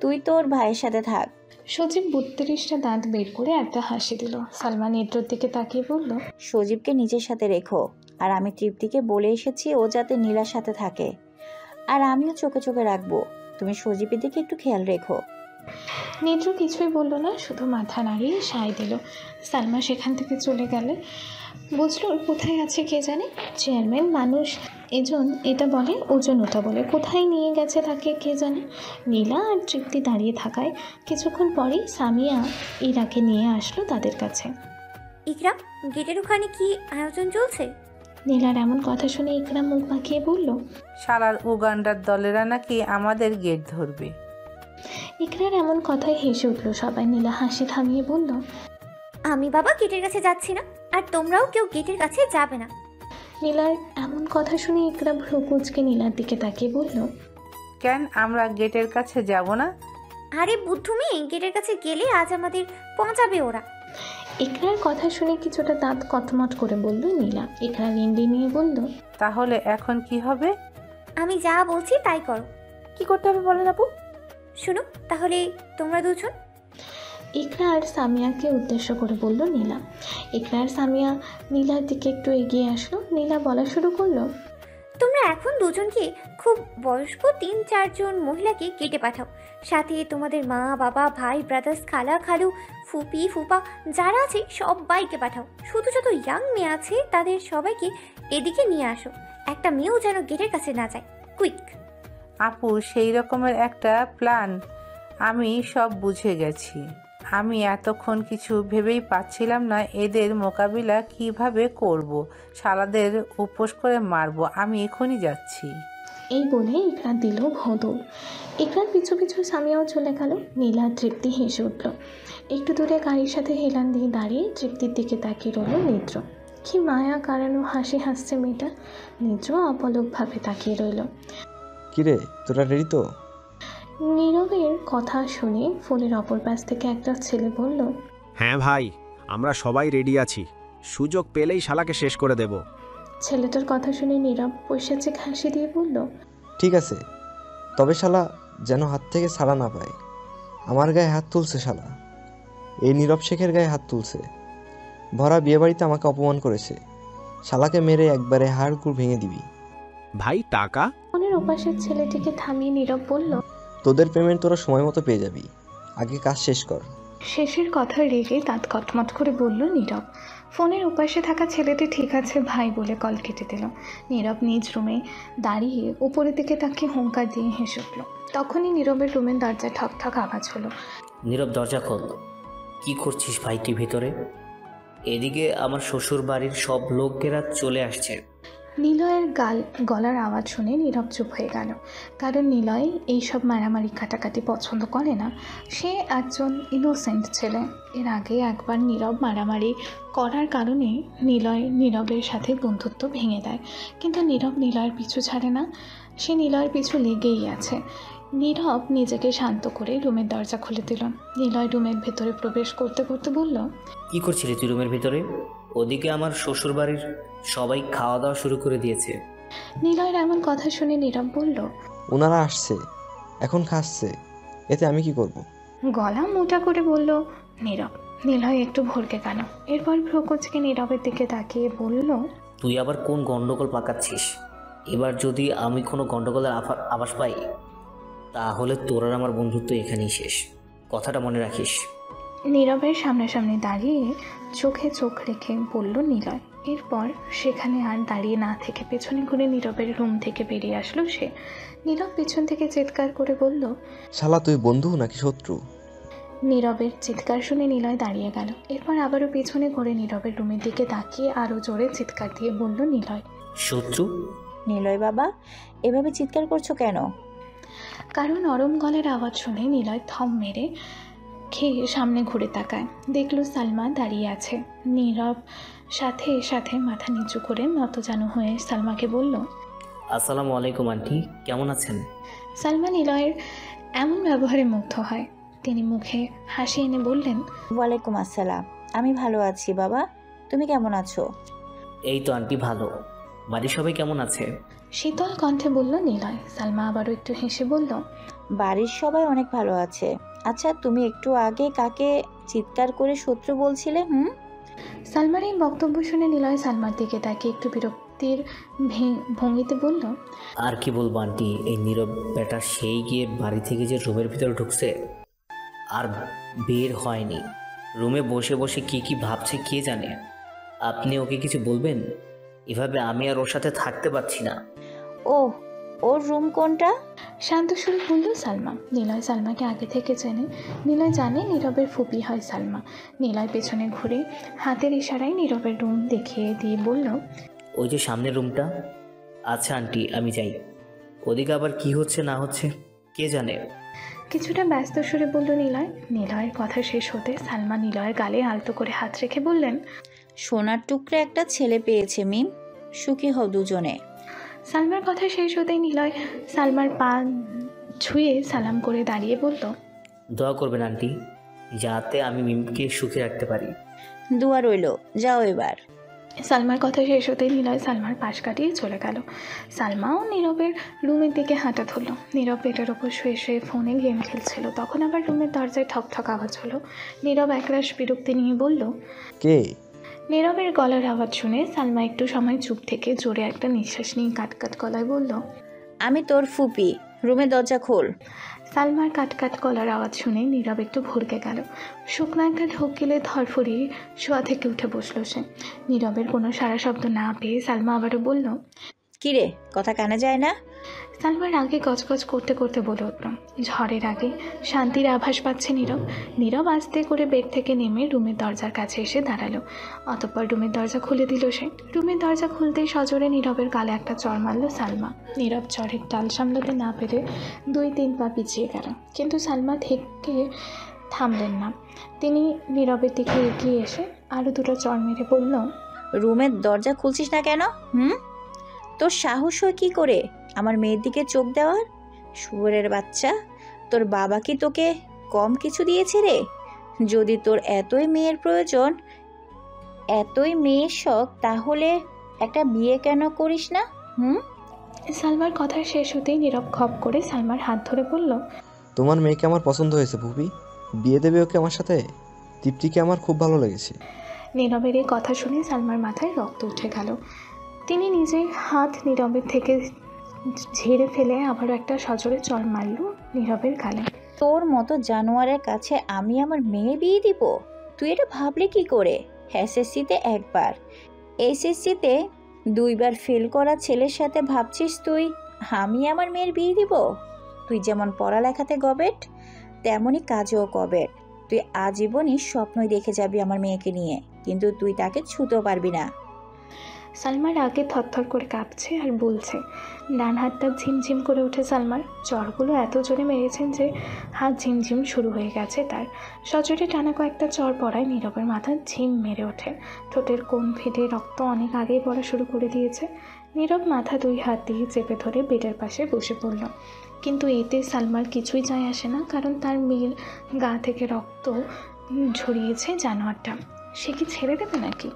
তুই তোর ভাইয়ের সাথে থাক। সজীব 32টা দাঁত বের করে একটা হাসি দিল। সালমা নিদ্রর দিকে তাকিয়ে বলল, সজীবকে নিজের সাথে রেখো, আর আমি তৃপ্তিকে বলে এসেছি ও যাতে নীলার সাথে থাকে, আর আমিও চোখে চোখে রাখবো, তুমি সজীবের দিকে একটু খেয়াল রেখো। নিদ্র কিছুই বলল না, শুধু মাথা নাড়িয়ে সায় দিল। সালমা সেখান থেকে চলে গেলে বুঝলো কোথায় আছে কে জানে। চেয়ারম্যান মানুষ, এজন এটা বলে ওজন ওটা বলে, কোথায় নিয়ে গেছে তাকে কে জানে। নীলা আর তৃপ্তি দাঁড়িয়ে থাকায় কিছুক্ষণ পরেই সামিয়া ইরাকে নিয়ে আসলো তাদের কাছে। ইকরাম, গেটের ওখানে কি আয়োজন চলছে? নীলার এমন কথা শুনে ইকরাম মুখ বাঁকিয়ে বলল, সারার উগান্ডার দলেরা নাকি আমাদের গেট ধরবে। ইকরার এমন কথায় হেসে উঠল সবাই। নীলা হাসি থামিয়ে বলল, আমি বাবা গেটের কাছে যাচ্ছি না, আর তোমরাও কেউ গেটের কাছে যাবে না। নীলার এমন কথা শুনে ইকরা ভ্রু কুঁচকে নীলার দিকে তাকিয়ে বলল, কেন আমরা গেটের কাছে যাব না? আরে বুদ্ধু মেয়ে, গেটের কাছে গেলে আজ আমাদের পৌঁছাবে ওরা। ইকরার কথা শুনে কিছুটা দাঁত কটমট করে বলল নীলা। ইকরা রিন্ডি নিয়ে বলল, তাহলে এখন কি হবে? আমি যা বলছি তাই করো। কি করতে হবে বলেন আপু? শুনো তাহলে তোমরা দুজন। ইকরা আর সামিয়াকে উদ্দেশ্য করে বলল নীলা। ইকরা আর সামিয়া নীলার দিকে একটু এগিয়ে আসলো। নীলা বলা শুরু করলো, তোমরা এখন দুজনকে খুব বয়স্ক 3-4 জন মহিলাকে কেটে পাঠাও, সাথে তোমাদের মা বাবা ভাই ব্রাদার্স খালা খালু ফুপি ফুপা যারা আছে সবাইকে পাঠাও। শুধু যত ইয়াং মেয়ে আছে তাদের সবাইকে এদিকে নিয়ে আসো। একটা মেয়েও যেন গেটের কাছে না যায়। কুইক। আপু, সেই রকমের একটা প্ল্যান আমি সব বুঝে গেছি। আমি এতক্ষণ কিছু ভেবেই পাচ্ছিলাম না এদের মোকাবিলা কিভাবে করব। শালাদের উপোস করে মারবো। আমি এখনই যাচ্ছি। এই বলে ইকরা দিল ভোঁদর। ইকরার পিছু পিছু সামিয়াও চলে গেল। নীলা তৃপ্তি হেসে উঠল। একটু দূরে গাড়ির সাথে হেলান দিয়ে দাঁড়িয়ে তৃপ্তির দিকে তাকিয়ে রইল নিদ্র। কি মায়া কারানো হাসি হাসছে মেয়েটা। নিদ্র অপলকভাবে তাকিয়ে রইল। কিরে, তোরা রেডি তো? নীরবের কথা শুনে ফোনের অপর পাশ থেকে একটা ছেলে বলল, হ্যাঁ ভাই, আমরা সবাই রেডি আছি। সুযোগ পেলেই শালাকে শেষ করে দেব। ছেলেটার কথা শুনে নীরব পৈশাচিক হাসি দিয়ে বলল, ঠিক আছে, তবে শালা যেন হাত থেকে ছাড়া না পায়। আমার গায়ে হাত তুলছে শালা, এই নীরব শেখের গায়ে হাত তুলছে। ভরা বিয়েবাড়িতে আমাকে অপমান করেছে। শালাকে মেরে একবারে হাড় গুড় ভেঙে দিবি। ভাই টাকা? ফোনের ওপাশের ছেলেটিকে থামিয়ে নীরব বলল, তোদের পেমেন্ট তোরা সময় মতো পেয়ে যাবি, আগে কাজ শেষ কর। শেষের কথা রেগে দাঁত কটমট করে বলল নীরব। ফোনের ওপাশে থাকা ছেলেটি ঠিক আছে ভাই বলে কল কেটে দিল। নীরব নিজ রুমে দাঁড়িয়ে উপরের দিকে তাকে হুঙ্কার দিয়ে হেসে উঠল। তখনই নীরবের রুমের দরজায় ঠক ঠক আওয়াজ হলো। নীরব, দরজা খোল। কি করছিস ভাই তুই ভেতরে? এদিকে আমার শ্বশুর বাড়ির সব লোকেরা চলে আসছে। নিলয়ের গলার আওয়াজ শুনে নীরব চুপ হয়ে গেল। কারণ নিলয় এইসব মারামারি কাটাকাটি পছন্দ করে না। সে একজন ইনোসেন্ট ছেলে। এর আগে একবার নীরব মারামারি করার কারণে নিলয় নীরবের সাথে বন্ধুত্ব ভেঙে দেয়। কিন্তু নীরব নিলয়ের পিছু ছাড়ে না, সে নিলয়ের পিছু লেগেই আছে। নীরব নিজেকে শান্ত করে রুমের দরজা খুলে দিল। নিলয় রুমের ভেতরে প্রবেশ করতে করতে বলল, কি করছিলি তুই রুমের ভিতরে? ওদিকে আমার শ্বশুর বাড়ির সবাই খাওয়া দাওয়া শুরু করে দিয়েছে। নিলয়ের এমন কথা শুনে নীরব বলল, ওনারা আসছে, এখন খাচ্ছে, এতে আমি কি করব? গলা মোটা করে বলল নীরব। নিলয় একটু ভরকে গেল। এরপর ভ্রুকুচকে নীরবের দিকে তাকিয়ে বলল, তুই আবার কোন গন্ডগোল পাকাচ্ছিস? এবার যদি আমি কোনো গন্ডগোলের আভাস পাই তাহলে তোর আর আমার বন্ধুত্ব এখানেই শেষ। কথাটা মনে রাখিস। নীরবের সামনাসামনি দাঁড়িয়ে চোখে চোখ রেখে বলল নিলয়। এরপর সেখানে আর দাঁড়িয়ে না থেকে পেছনে ঘুরে নীরবের রুম থেকে বেরিয়ে আসলো সে। নীরব পেছন থেকে চিৎকার করে বলল, শালা তুই বন্ধু নাকি শত্রু? নীরবের চিৎকার শুনে নিলয় দাঁড়িয়ে গেল। এরপর আবারও পেছনে ঘুরে নীরবের রুমের দিকে তাকিয়ে আরও জোরে চিৎকার দিয়ে বলল নিলয়, শত্রু? নিলয় বাবা, এভাবে চিৎকার করছো কেন? কারণ নরম গলার আওয়াজ শুনে নিলয় থম মেরে খেয়ে সামনে ঘুরে তাকায়। দেখলো সালমা দাঁড়িয়ে আছে। নীরব সাথে সাথে মাথা নিচু করে নতজানু হয়ে সালমাকে বলল, আসসালামু আলাইকুম আন্টি, কেমন আছেন? সালমা নিলয়ের এমন ব্যবহারে মুগ্ধ হয়। তিনি মুখে হাসি এনে বললেন, ওয়ালাইকুম আসসালাম, আমি ভালো আছি বাবা, তুমি কেমন আছো? এই তো আন্টি ভালো। বাড়ির সবাই কেমন আছে? শীতল কণ্ঠে বলল নিলয়। সালমা আবারও একটু হেসে বলল, বাড়ির সবাই অনেক ভালো আছে। আচ্ছা, তুমি একটু আগে কাকে চিৎকার করে শত্রু বলছিলে? সালমার এই বক্তব্য শুনে নিলয় সালমার দিকে তাকে একটু বিরক্তির ভঙ্গিতে বলল, আর কি বলবো আন্টি, এই নীরব বেটা সেই গিয়ে বাড়ি থেকে যে রুমের ভিতরে ঢুকছে আর বের হয়নি। রুমে বসে বসে কি কি ভাবছে কে জানে। আপনি ওকে কিছু বলবেন? এভাবে আমি আর ওর সাথে থাকতে পারছি না। ওহ, ওর রুম কোনটা? শান্ত সুরে বলল সালমা। নিলয় সালমাকে আগে থেকে চেনে। নিলয় জানে নীরবের ফুপি হয় সালমা। নিলয় পেছনে ঘুরে হাতের ইশারায় নীরবের রুম দেখিয়ে দিয়ে বলল, ওই যে সামনের রুমটা। আচ্ছা আন্টি, আমি যাই। ওদিকে আবার কি হচ্ছে না হচ্ছে কে জানে। কিছুটা ব্যস্ত সুরে বলল নিলয়। নিলয়ের কথা শেষ হতে সালমা নিলয়ের গালে আলতো করে হাত রেখে বললেন, সোনার টুকরা একটা ছেলে পেয়েছে মিম, সুখী হও দুজনে। সালমার কথা শেষ হতেই নিলয় সালমার পা ছুঁয়ে সালাম করে দাঁড়িয়ে বলল, দোয়া করবেন আন্টি, যাতে আমি মিমকে সুখে রাখতে পারি। দোয়া রইলো, যাও এবার। সালমার কথা শেষ হতেই নিলয় সালমার পাশ কাটিয়ে চলে গেল। সালমাও নীরবের রুমের দিকে হাঁটা ধরল। নীরব পেটের ওপর শুয়ে শুয়ে ফোনে গেম খেলছিল। তখন আবার রুমের দরজায় ঠক ঠক আওয়াজ হলো। নীরব একরাশ বিরক্তি নিয়ে বলল, কে? নীরবের গলার আওয়াজ শুনে সালমা একটু সময় চুপ থেকে জোরে একটা নিঃশ্বাস নিয়ে কাটকাট গলায় বলল, আমি তোর ফুপি, রুমের দরজা খোল। সালমার কাটকাট গলার আওয়াজ শুনে নীরব একটু ভরকে গেল। শুকনো একটা ঢোক গেলে ধরফড়িয়ে শোয়া থেকে উঠে বসলো সে। নীরবের কোনো সারা শব্দ না পেয়ে সালমা আবারও বলল, কিরে, কথা কানে যায় না? সালমার আগে গজগজ করতে করতে বলে উঠল। ঝড়ের আগে শান্তির আভাস পাচ্ছে নীরব। নীরব আস্তে করে বেড থেকে নেমে রুমের দরজার কাছে এসে দাঁড়ালো। অতঃপর রুমের দরজা খুলে দিল সে। রুমের দরজা খুলতেই সজোরে নীরবের গালে একটা চড় মারল সালমা। নীরব চড়ের টাল সামলাতে না পেরে 2-3 পা পিছিয়ে গেল, কিন্তু সালমা থেকে থামলেন না। তিনি নীরবের দিকে এগিয়ে এসে আরও 2টো চড় মেরে বলল, রুমের দরজা খুলছিস না কেন? তোর সাহস হয় কি করে আমার মেয়ের দিকে চোখ দেওয়ার? শুয়োরের বাচ্চা, তোর বাবা কি তোকে কম কিছু দিয়েছে রে? যদি তোর এতই মেয়ের প্রয়োজন, এতই মেয়ের শখ, তাহলে একটা বিয়ে কেন করিস না? সালমার কথা শেষ হতেই নীরব খপ করে সালমার হাত ধরে বলল, তোমার মেয়েকে আমার পছন্দ হয়েছে ফুপি, বিয়ে দেবে ওকে আমার সাথে। তৃপ্তিকে আমার খুব ভালো লেগেছে। নীরবের এই কথা শুনে সালমার মাথায় রক্ত উঠে গেল। তিনি নিজের হাত নীরবের থেকে ঝেড়ে ফেলে আবারও একটা সজোরে চড় মারল নীরবের গালে। তোর মতো জানোয়ারের কাছে আমি আমার মেয়ে বিয়ে দিব? তুই এটা ভাবলি কি করে? এসএসসিতে একবার, এইচএসসিতে 2বার ফেল করা ছেলের সাথে ভাবছিস তুই আমি আমার মেয়ের বিয়ে দিব? তুই যেমন পড়ালেখাতে গবেট, তেমনই কাজেও গবেট। তুই আজীবনই স্বপ্নই দেখে যাবি আমার মেয়েকে নিয়ে, কিন্তু তুই তাকে ছুঁতেও পারবি না। সালমার আগে থরথর করে কাঁপছে আর বলছে। ডান হাতটা ঝিমঝিম করে ওঠে সালমার। চড়গুলো এত জোরে মেরেছেন যে হাত ঝিমঝিম শুরু হয়ে গেছে তার। সজোরে টানা কয়েকটা চড় পড়ায় নীরবের মাথা ঝিম মেরে ওঠে। ঠোঁটের কোণ ফেটে রক্ত অনেক আগেই পড়া শুরু করে দিয়েছে। নীরব মাথা 2 হাত দিয়ে চেপে ধরে বেডের পাশে বসে পড়ল। কিন্তু এতে সালমার কিছুই যায় আসে না, কারণ তার মেয়ের গা থেকে রক্ত ঝরিয়েছে জানোয়ারটা। সে কি ছেড়ে দেবে নাকি?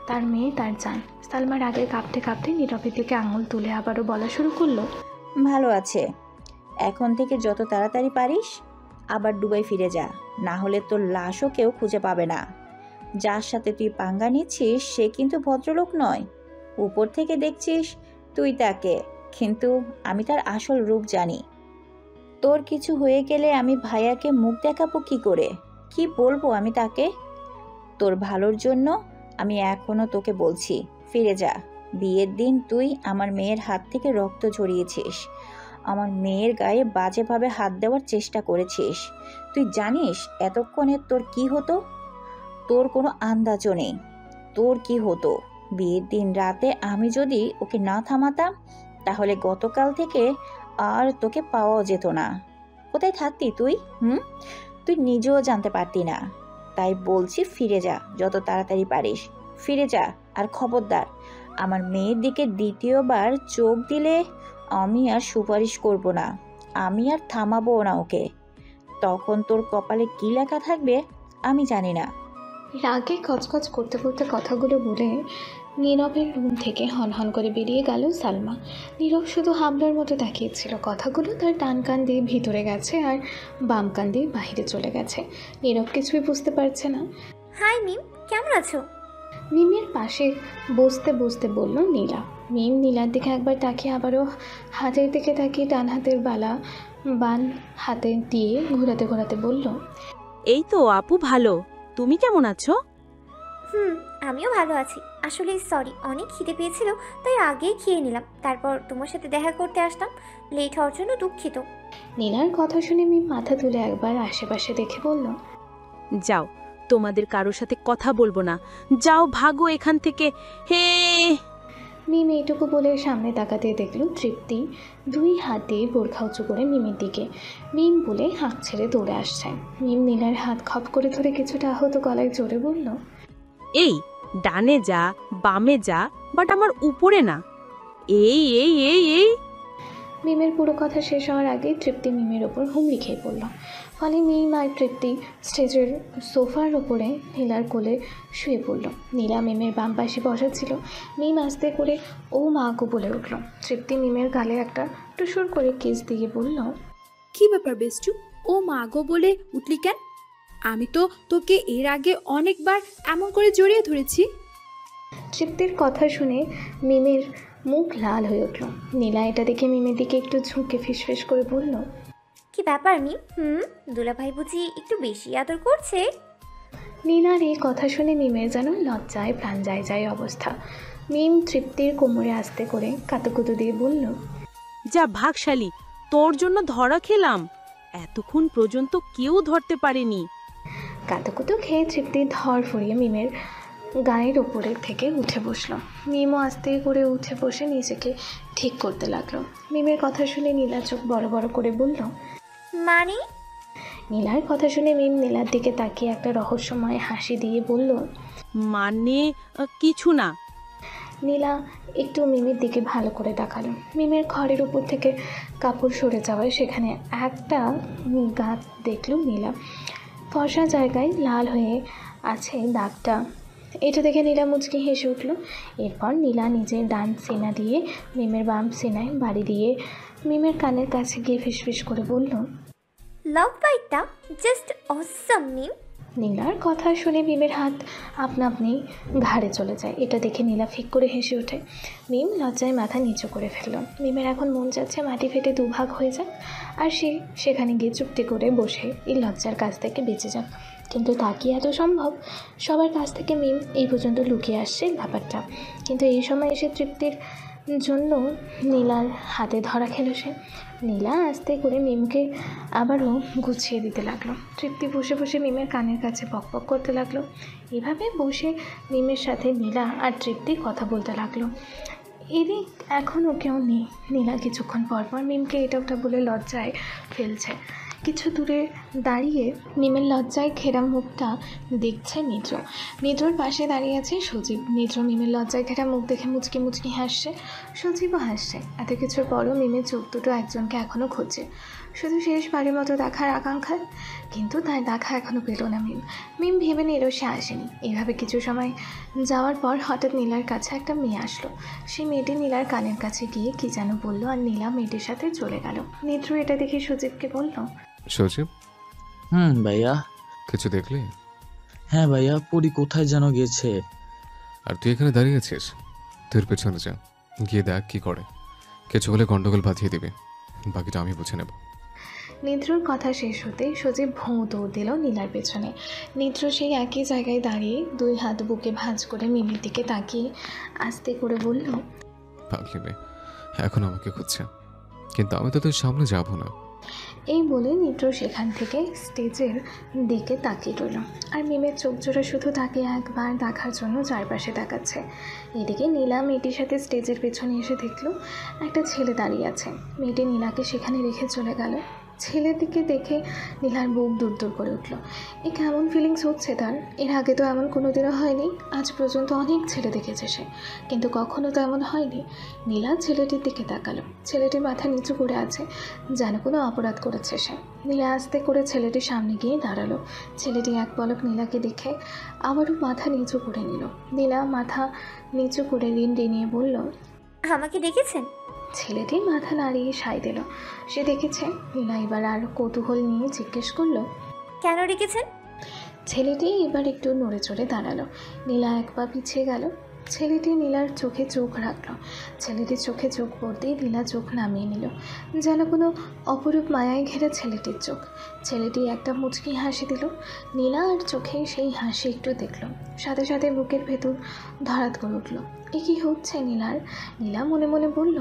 তার মেয়ে, তার জান। সালমার আগে কাঁপতে কাঁপতে নীরবের দিকে আঙুল তুলে আবারও বলা শুরু করলো, ভালো আছে, এখন থেকে যত তাড়াতাড়ি পারিস আবার দুবাই ফিরে যা, না হলে তোর লাশও কেউ খুঁজে পাবে না। যার সাথে তুই পাঙ্গা নিচ্ছিস সে কিন্তু ভদ্রলোক নয়। উপর থেকে দেখছিস তুই তাকে, কিন্তু আমি তার আসল রূপ জানি। তোর কিছু হয়ে গেলে আমি ভাইয়াকে মুখ দেখাবো কি করে? কি বলবো আমি তাকে? তোর ভালোর জন্য আমি এখনো তোকে বলছি, ফিরে যা। বিয়ের দিন তুই আমার মেয়ের হাত থেকে রক্ত ঝরিয়েছিস, আমার মেয়ের গায়ে বাজেভাবে হাত দেওয়ার চেষ্টা করেছিস। তুই জানিস এতক্ষণে তোর কি হতো? তোর কোনো আন্দাজও নেই তোর কি হতো। বিয়ের দিন রাতে আমি যদি ওকে না থামাতাম, তাহলে গতকাল থেকে আর তোকে পাওয়াও যেত না। কোথায় থাকতি তুই? তুই নিজেও জানতে পারতি না। তাই বলছি ফিরে যা, যত তাড়াতাড়ি পারিস ফিরে যা। আর খবরদার, আমার মেয়ের দিকে দ্বিতীয়বার চোখ দিলে আমি আর সুপারিশ করব না, আমি আর থামাবো না ওকে। তখন তোর কপালে কি লেখা থাকবে আমি জানি না। রাগে কচকচ করতে করতে কথাগুলো বলে নীরবের রুম থেকে হনহন করে বেরিয়ে গেল সালমা। নীরব শুধু হাবলার মতো তাকিয়েছিল। কথাগুলো তার ডান কান দিয়ে ভিতরে গেছে আর বাম কান দিয়ে বাইরে চলে গেছে। নীরব কিছুই বুঝতে পারছে না। হাই মিম, কেমন আছো? মিমের পাশে বসতে বসতে বলল নীলা। মিম নীলার দিকে একবার তাকিয়ে আবারও হাতের দিকে তাকিয়ে ডান হাতের বান হাতে দিয়ে ঘোরাতে ঘোরাতে বলল, এই তো আপু ভালো, তুমি কেমন আছো? আমিও ভালো আছি। আসলে সরি, অনেক খিদে পেয়েছিল তাই আগেই খেয়ে নিলাম, তারপর তোমার সাথে দেখা করতে আসলাম। লেট হওয়ার জন্য দুঃখিত। নীলার কথা শুনে মিম মাথা তুলে একবার আশেপাশে দেখে বলল, যাও, তোমাদের কারোর সাথে কথা বলবো না, যাও ভাগো এখান থেকে। হে মিম এইটুকু বলে সামনে তাকাতে দেখল তৃপ্তি 2 হাতে বোরখা উঁচু করে মিমের দিকে মিম বলে হাঁক ছেড়ে দৌড়ে আসছে। মিম নীলার হাত খপ করে ধরে কিছুটা আহত গলায় জোরে বলল, এই ডানে যা, বামে যা, বাট আমার উপরে না। এই এই এই এই মিমের পুরো কথা শেষ হওয়ার আগে তৃপ্তি মিমের ওপর হুমড়ি খেয়ে পড়ল। ফলে মিম আর তৃপ্তি স্টেজের সোফার ওপরে নীলার কোলে শুয়ে পড়ল। নীলা মিমের বাম পাশে বসা ছিল। মিম আস্তে করে ও মা গো বলে উঠল। তৃপ্তি মিমের গালে একটা টুসুর করে কিস দিয়ে বলল, কি ব্যাপার বেস্টু, ও মা গো বলে উঠলি কেন? আমি তো তোকে এর আগে অনেকবার এমন করে জড়িয়ে ধরেছি। তৃপ্তির কথা শুনে মিমের মুখ লাল হয়ে উঠল। নীলা এটা দেখে মিমের দিকে একটু ঝুঁকে ফিসফিস করে বলল, কি ব্যাপার মিম? দুলাভাই বুঝি একটু বেশি আদর করছে? নীলার এই কথা শুনে মিমের যেন লজ্জায় প্রাণ যায় যায় অবস্থা। মিম তৃপ্তির কোমরে আস্তে করে কাতুকুতু দিয়ে বলল, যা ভাগশালী, তোর জন্য ধরা খেলাম, এতক্ষণ পর্যন্ত কেউ ধরতে পারেনি। কাতুকুতু খেয়ে তৃপ্তি ধর ফুরিয়ে মিমের গায়ের ওপরের থেকে উঠে বসলো। মিমও আস্তে করে উঠে বসে নিজেকে ঠিক করতে লাগলো। মিমের কথা শুনে নীলা চোখ বড় বড় করে বলল, মানে? নীলার কথা শুনে মিম নীলার দিকে তাকিয়ে একটা রহস্যময় হাসি দিয়ে বলল, মানে কিছু না। নীলা একটু মিমের দিকে ভালো করে তাকালো। মিমের ঘরের উপর থেকে কাপড় সরে যাওয়ায় সেখানে একটা গাঁত দেখল নীলা। ফর্সা জায়গায় লাল হয়ে আছে দাগটা। এটা দেখে নীলা মুচকি হেসে উঠল। এরপর নীলা নিজের ডান সিনা দিয়ে মিমের বাম সিনায় বাড়ি দিয়ে মিমের কানের কাছে গিয়ে ফিসফিস করে বলল, লাভ বাইটটা জাস্ট অসাম মিম। নীলার কথা শুনে মিমের হাত আপনা আপনি ঘাড়ে চলে যায়। এটা দেখে নীলা ফিক করে হেসে ওঠে। মিম লজ্জায় মাথা নিচু করে ফেলল। মিমের এখন মন যাচ্ছে মাটি ফেটে দুভাগ হয়ে যাক, আর সে সেখানে গিয়ে চুপটি করে বসে এই লজ্জার কাছ থেকে বেঁচে যাক। কিন্তু তা কি এত সম্ভব? সবার কাছ থেকে মিম এই পর্যন্ত লুকিয়ে আসছে ব্যাপারটা। কিন্তু এই সময় এসে তৃপ্তির জন্য নীলার হাতে ধরা খেল সে। নীলা আস্তে করে মিমকে আবারও গুছিয়ে দিতে লাগলো। তৃপ্তি বসে বসে মিমের কানের কাছে বকবক করতে লাগলো। এভাবে বসে মিমের সাথে নীলা আর তৃপ্তি কথা বলতে লাগলো। এদিক এখনও কেউ নেই। নীলা কিছুক্ষণ পরপর মিমকে এটা ওটা বলে লজ্জায় ফেলছে। কিছু দূরে দাঁড়িয়ে মিমের লজ্জায় ঘেরা মুখটা দেখছে নিদ্র। নিদ্রর পাশে দাঁড়িয়ে আছে সজীব। নিদ্র মিমের লজ্জায় ঘেরা মুখ দেখে মুচকি মুচকি হাসছে। সজীবও হাসছে। এত কিছুর পরও মিমের চোখ দুটো একজনকে এখনও খুঁজছে, শুধু শেষবারের মতো দেখার আকাঙ্ক্ষায়। কিন্তু তাই দেখা এখনও পেল না মিম। মিম ভেবে নিল সে আসেনি। এভাবে কিছু সময় যাওয়ার পর হঠাৎ নীলার কাছে একটা মেয়ে আসলো। সেই মেয়েটি নীলার কানের কাছে গিয়ে কি যেন বললো, আর নীলা মেয়েটির সাথে চলে গেল। নিদ্র এটা দেখে সজীবকে বলল, সজীব, ভাইয়া। কিছু দেখলি? হ্যাঁ ভাইয়া, পরি কোথায় যেন গেছে। আর তুই এখানে দাঁড়িয়ে আছিস? তোর পেছনে যা, গিয়ে দেখ কি করে। কিছু হলে গন্ডগোল বাঁধিয়ে দিবি, বাকিটা আমি বুঝে নেব। নিদ্রর কথা শেষ হতেই সজীব ভোঁ দৌড় দিল নীলার পেছনে। নিদ্র সেই একই জায়গায় দাঁড়িয়ে দুই হাত বুকে ভাঁজ করে মিমির দিকে তাকিয়ে আস্তে করে বলল, পাগলি মেয়ে, এখন আমাকে খুঁজছে, কিন্তু আমি তো তোর সামনে যাব না। এই বলে নিদ্র সেখান থেকে স্টেজের দিকে তাকিয়ে রইল। আর মিমের চোখ জোড়া শুধু তাকে একবার দেখার জন্য চারপাশে তাকাচ্ছে। এদিকে নীলা মেয়েটির সাথে স্টেজের পেছনে এসে দেখলো একটা ছেলে দাঁড়িয়ে আছে। মেয়েটি নীলাকে সেখানে রেখে চলে গেল। ছেলেটিকে দেখে নীলার বুক দূর দূর করে উঠল। এ কেমন ফিলিংস হচ্ছে তার? এর আগে তো এমন কোনোদিনও হয়নি। আজ পর্যন্ত অনেক ছেলে দেখেছে সে, কিন্তু কখনো তো এমন হয়নি। নীলা ছেলেটির দিকে তাকালো। ছেলেটি মাথা নিচু করে আছে, যেন কোনো অপরাধ করেছে সে। নীলা আস্তে করে ছেলেটির সামনে গিয়ে দাঁড়ালো। ছেলেটি এক পলক নীলাকে দেখে আবারও মাথা নিচু করে নিল। নীলা মাথা নিচু করে রিনিয়ে বলল, আমাকে দেখেছেন? ছেলেটি মাথা নাড়িয়ে সায় দিল। সে দেখেছে। নীলা এবার আর কৌতূহল নিয়ে জিজ্ঞেস করলো, কেন রেখেছেন? ছেলেটি এবার একটু নড়ে চড়ে দাঁড়ালো। নীলা এক পা পিছিয়ে গেল। ছেলেটি নীলার চোখে চোখ রাখল। ছেলেটির চোখে চোখ পড়তেই নীলা চোখ নামিয়ে নিল, যেন কোনো অপরূপ মায়ায় ঘেরা ছেলেটির চোখ। ছেলেটি একটা মুচকি হাসি দিল। নীলা আর চোখে সেই হাসি একটু দেখল, সাথে সাথে বুকের ভেতর ধরাত করে উঠল। এ কি হচ্ছে নীলার? নীলা মনে মনে বলল,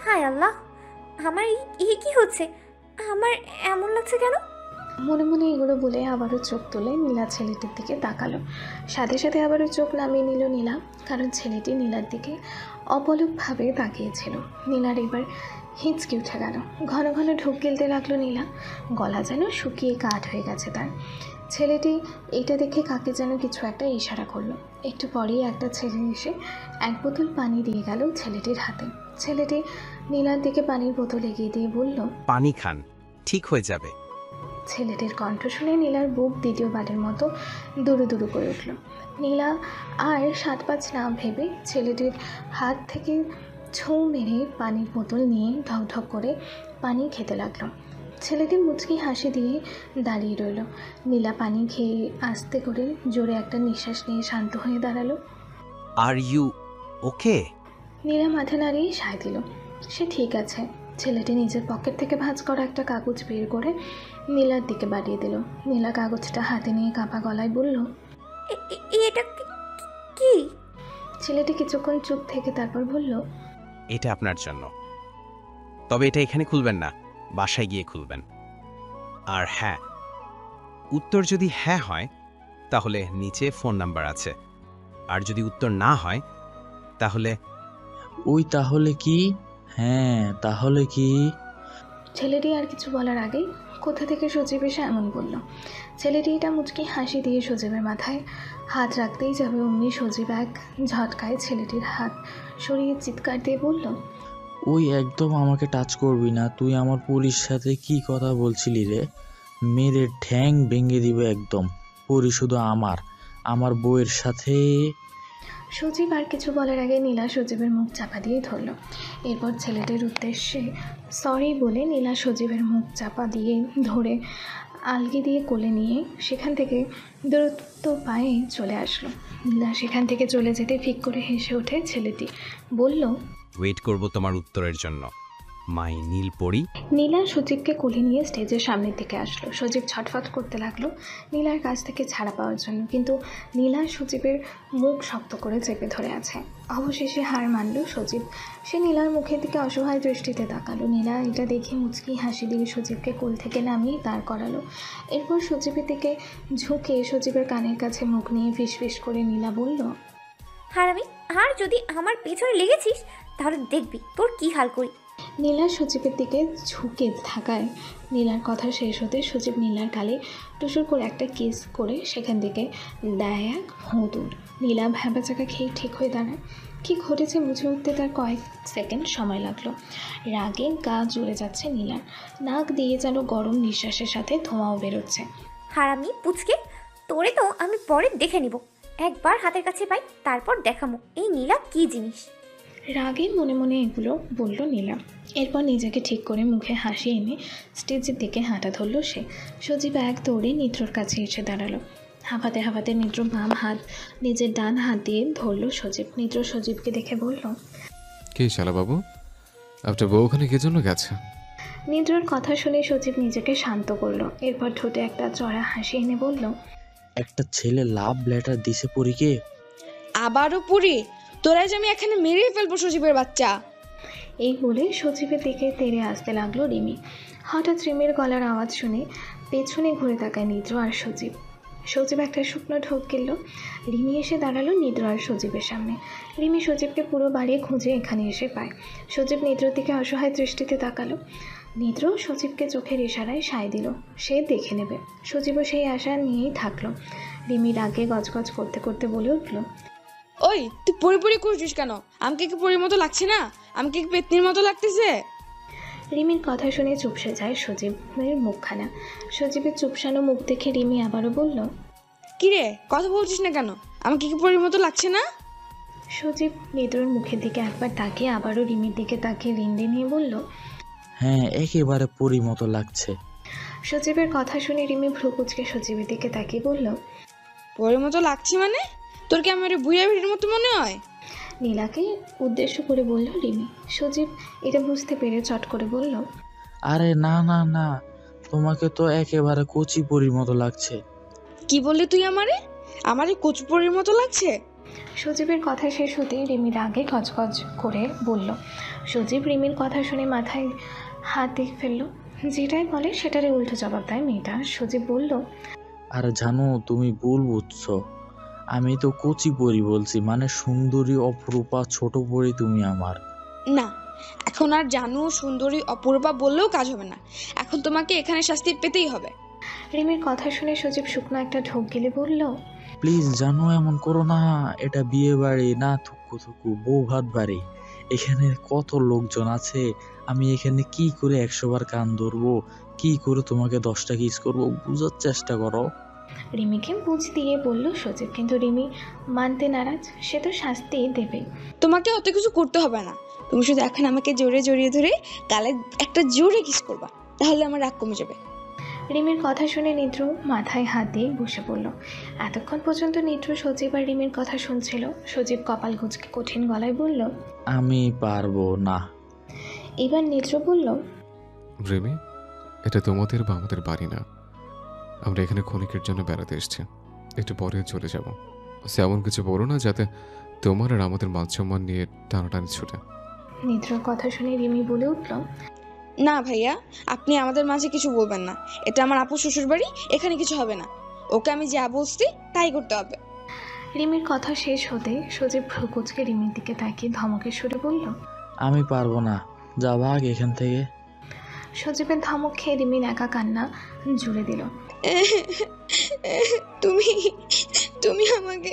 হায় আল্লাহ, আমার এই কি হচ্ছে? আমার এমন লাগছে কেন? মনে মনে এগুলো বলে আবারও চোখ তুলে নীলা ছেলেটির দিকে তাকালো। সাথে সাথে আবারও চোখ নামিয়ে নিল নীলা, কারণ ছেলেটি নীলার দিকে অপলকভাবে তাকিয়েছিল। নীলার এবার হিঁচকি উঠে গেল। ঘন ঘন ঢোক গিলতে লাগলো নীলা। গলা যেন শুকিয়ে কাঠ হয়ে গেছে তার। ছেলেটি এটা দেখে কাকে যেন কিছু একটা ইশারা করলো। একটু পরেই একটা ছেলে এসে এক বোতল পানি দিয়ে গেল ছেলেটির হাতে। ছেলেটি নীলার দিকে পানির বোতল এগিয়ে দিয়ে বলল, পানি খান, ঠিক হয়ে যাবে। ছেলেটির কণ্ঠ শুনে নীলার বুক দ্বিতীয়বারের মতো দুরু দুরু করে উঠল। নীলা আর 7-5 না ভেবে ছেলেটির হাত থেকে ছৌ মেরে পানির বোতল নিয়ে ঢকঢক করে পানি খেতে লাগলো। ছেলেটি মুচকি হাসি দিয়ে দাঁড়িয়ে রইল। নীলা পানি খেয়ে আস্তে করে জোরে একটা নিঃশ্বাস নিয়ে শান্ত হয়ে দাঁড়ালো। Are you okay? নীলা মাথা নাড়িয়ে সায় দিল, সে ঠিক আছে। ছেলেটি নিজের পকেট থেকে ভাঁজ করা একটা কাগজ বের করে নীলার দিকে বাড়িয়ে দিল। নীলা কাগজটা হাতে নিয়ে কাঁপা গলায় বলল, এটা কি? ছেলেটি কিছুক্ষণ চুপ থেকে তারপর বলল, এটা আপনার জন্য, তবে এটা এখানে খুলবেন না, বাসায় গিয়ে খুলবেন। আর হ্যাঁ, উত্তর যদি হ্যাঁ হয় তাহলে নিচে ফোন নাম্বার আছে, আর যদি উত্তর না হয় তাহলে ওই তাহলে কি? হ্যাঁ তাহলে কি? ছেলেটি আর কিছু বলার আগেই কোথা থেকে সজীব এসে এমন বলল। ছেলেটি এটা মুচকি হাসি দিয়ে সজীবের মাথায় হাত রাখতেই যাবে অমনি সজীব এক ঝটকায় ছেলেটির হাত সরিয়ে চিৎকার দিয়ে বলল, ওই একদম আমাকে টাচ করবি না, তুই আমার পুলিশ সাথে কি কথা বলছিলি রে? মেরে ঠ্যাং ভেঙে দিবে একদম। পরি শুধু আমার বউয়ের সাথে। সজীব আর কিছু বলার আগে নীলা সজীবের মুখ চাপা দিয়ে ধরল। এরপর ছেলেটির উদ্দেশ্যে সরি বলে নীলা সজীবের মুখ চাপা দিয়ে ধরে আলগি দিয়ে কোলে নিয়ে সেখান থেকে দ্রুত পায়ে চলে আসলো। নীলা সেখান থেকে চলে যেতে ফিক করে হেসে ওঠে ছেলেটি, বলল, ওয়েট করব তোমার উত্তরের জন্য, মাই নীলপরি। নীলা সজীবকে কোলে নিয়ে স্টেজের সামনের দিকে আসলো। সজীব ছটফট করতে লাগলো নীলার কাছ থেকে ছাড়া পাওয়ার জন্য, কিন্তু নীলা সজীবের মুখ শক্ত করে চেপে ধরে আছে। অবশেষে হার মানল সজীব। সে নীলার মুখের দিকে অসহায় দৃষ্টিতে তাকালো। নীলা এটা দেখে মুচকি হাসি দিয়ে সজীবকে কোল থেকে নামিয়ে দাঁড় করালো। এরপর সজীবের দিকে ঝুঁকে সজীবের কানের কাছে মুখ নিয়ে ফিসফিস করে নীলা বলল, হারামি, আর যদি আমার পেছনে লেগেছিস তাহলে দেখবি তোর কি হাল করি। নীলা সজীবের দিকে ঝুঁকে থাকায় নীলার কথা শেষ হতে সজীব নীলার গালে টুসুর করে একটা কিস করে সেখান থেকে দেয় এক ভোঁদুর। নীলা ভ্যাবাচাকা খেয়ে ঠিক হয়ে দাঁড়ায়। কি ঘটেছে বুঝে উঠতে তার কয়েক সেকেন্ড সময় লাগলো। রাগে গা জ্বলে যাচ্ছে নীলার, নাক দিয়ে যেন গরম নিঃশ্বাসের সাথে ধোঁয়াও বেরোচ্ছে। হারামি পুচকে, তোরে তো আমি পরে দেখে নিব, একবার হাতের কাছে পাই তারপর দেখামো এই নীলা কি জিনিস। রাগে মনে মনে এগুলো বলল নীলা। এরপর নিজেকে ঠিক করে মুখে হাসি এনে স্টেজের দিকে হাঁটা ধরল সে। সজীব এক দৌড়ে নিদ্রর কাছে এসে দাঁড়ালো। হাঁপাতে হাঁপাতে নিদ্র বাম হাত নিজের ডান হাত দিয়ে ধরল সজীব। নিদ্র সজীবকে দেখে বলল, কি শালা বাবু, আপনার বউ ওখানে কি জন্য গেছে? নিদ্রর কথা শুনে সজীব নিজেকে শান্ত করলো। এরপর ঠোঁটে একটা চড়া হাসি এনে বলল, একটা ছেলে লাভ লেটার দিছে পরীকে। আবারও পুরি, তোরা যে আমি এখানে মেরে ফেলবো সজীবের বাচ্চা। এই বলে সজীবের দিকে তেড়ে আসতে লাগলো রিমি। হঠাৎ রিমির গলার আওয়াজ শুনে পেছনে ঘুরে তাকায় নিদ্র আর সজীব। সজীব একটা শুকনো ঢোক গেল। রিমি এসে দাঁড়ালো নিদ্র আর সজীবের সামনে। রিমি সজীবকে পুরো বাড়ি খুঁজে এখানে এসে পায়। সজীব নিদ্রর দিকে অসহায় দৃষ্টিতে তাকালো। নিদ্র সজীবকে চোখের ইশারায় সায় দিল, সে দেখে নেবে। সজীবও সেই আশা নিয়েই থাকলো। রিমি রাগে গজগজ করতে করতে বলে উঠল, ওই তুই পরি পরি করছিস কেন? আমাকে কি পরির মতো লাগছে না? আমাকে কি পেতনির মতো লাগতেছে? রিমির কথা শুনে চুপসে যায় সজীবের মুখখানা। সজীবের চুপসানো মুখ দেখে রিমি আবারও বলল, কি রে, কথা বলছিস না কেন? আমাকে কি পরির মতো লাগছে না? সজীব নিদ্রর মুখের দিকে একবার তাকিয়ে আবারও রিমির দিকে তাকিয়ে রিন্ডে নিয়ে বলল, হ্যাঁ একেবারে পরি মতো লাগছে। সজীবের কথা শুনে রিমি ভ্রু কুঁচকে সজীবের দিকে তাকিয়ে বলল, পরির মতো লাগছে মানে? তোর কি আমার বুড়িয়া ভিড়ের মতো মনে হয়? নীলাকে উদ্দেশ্য করে বলল রিমি। সজীব এটা বুঝতে পেরে চট করে বলল, আরে না না না, তোমাকে তো একেবারে কচি পরির মতো লাগছে। কি বললি তুই? আমারে কচি পরির মতো লাগছে? সজীবের কথা শেষ হতে রিমি রাগে গজগজ করে বলল। সজীব রিমির কথা শুনে মাথায় হাত দিয়ে ফেললো। যেটাই বলে সেটারই উল্টো জবাব দেয় মেয়েটা। সজীব বলল, আর জানো তুমি ভুল বুঝছো, আমি তো কচি পরি বলছি, মানে সুন্দরী অপরূপা ছোট পরি তুমি আমার। না, এখন আর জানু সুন্দরী অপরূপা বললেও কাজ হবে না। এখন তোমাকে এখানে শাস্তি পেতেই হবে। রিমির কথা শুনে সজীব শুকনো একটা ঢোক গেলে বলল, প্লিজ জানো এমন করো না, এটা বিয়ে বাড়ি না, থুকু থুকু বউ ভাত বাড়ি। এখানে কত লোকজন আছে, আমি এখানে কি করে 100 বার কান ধরবো? কি করে তোমাকে 10টা কিস করবো বুঝার চেষ্টা করো। রিমিকে বুঝ দিয়ে বলল সজীব, কিন্তু রিমি মানতে নারাজ। সে তো শাস্তি দেবে। তোমাকে অত কিছু করতে হবে না, তুমি শুধু এখন আমাকে জোরে জড়িয়ে ধরে গালে একটা জোরে কিস করবা, তাহলে আমার রাগ কমে যাবে। রিমির কথা শুনে নিদ্র মাথায় হাত দিয়ে বসে পড়ল। এতক্ষণ পর্যন্ত নিদ্র সজীব আর রিমির কথা শুনছিল। সজীব কপাল কুঁচকে কঠিন গলায় বলল, আমি পারবো না। এবার নিদ্র বলল, রিমি, এটা তোমাদের বা আমাদের বাড়ি না। আমরা এখানে ক্ষণিকের জন্য বেড়াতে এসেছি, একটু পরে চলে যাব। এমন কিছু বলো না যাতে তোমার আর আমাদের মান সম্মান নিয়ে টানাটানি ছুটে। নিদ্রর কথা শুনে রিমি বলে উঠল, না ভাইয়া, আপনি আমাদের মাঝে কিছু বলবেন না। এটা আমার আপু শ্বশুর বাড়ি, এখানে কিছু হবে না। ওকে আমি যা বলছি তাই করতে হবে। রিমির কথা শেষ হতে সজীব ভ্রু কুঁচকে রিমির দিকে তাকিয়ে ধমকের সুরে বলল, আমি পারবো না, যা ভাগ এখান থেকে। সজীবের ধমক খেয়ে রিমির একা কান্না জুড়ে দিল। তুমি তুমি আমাকে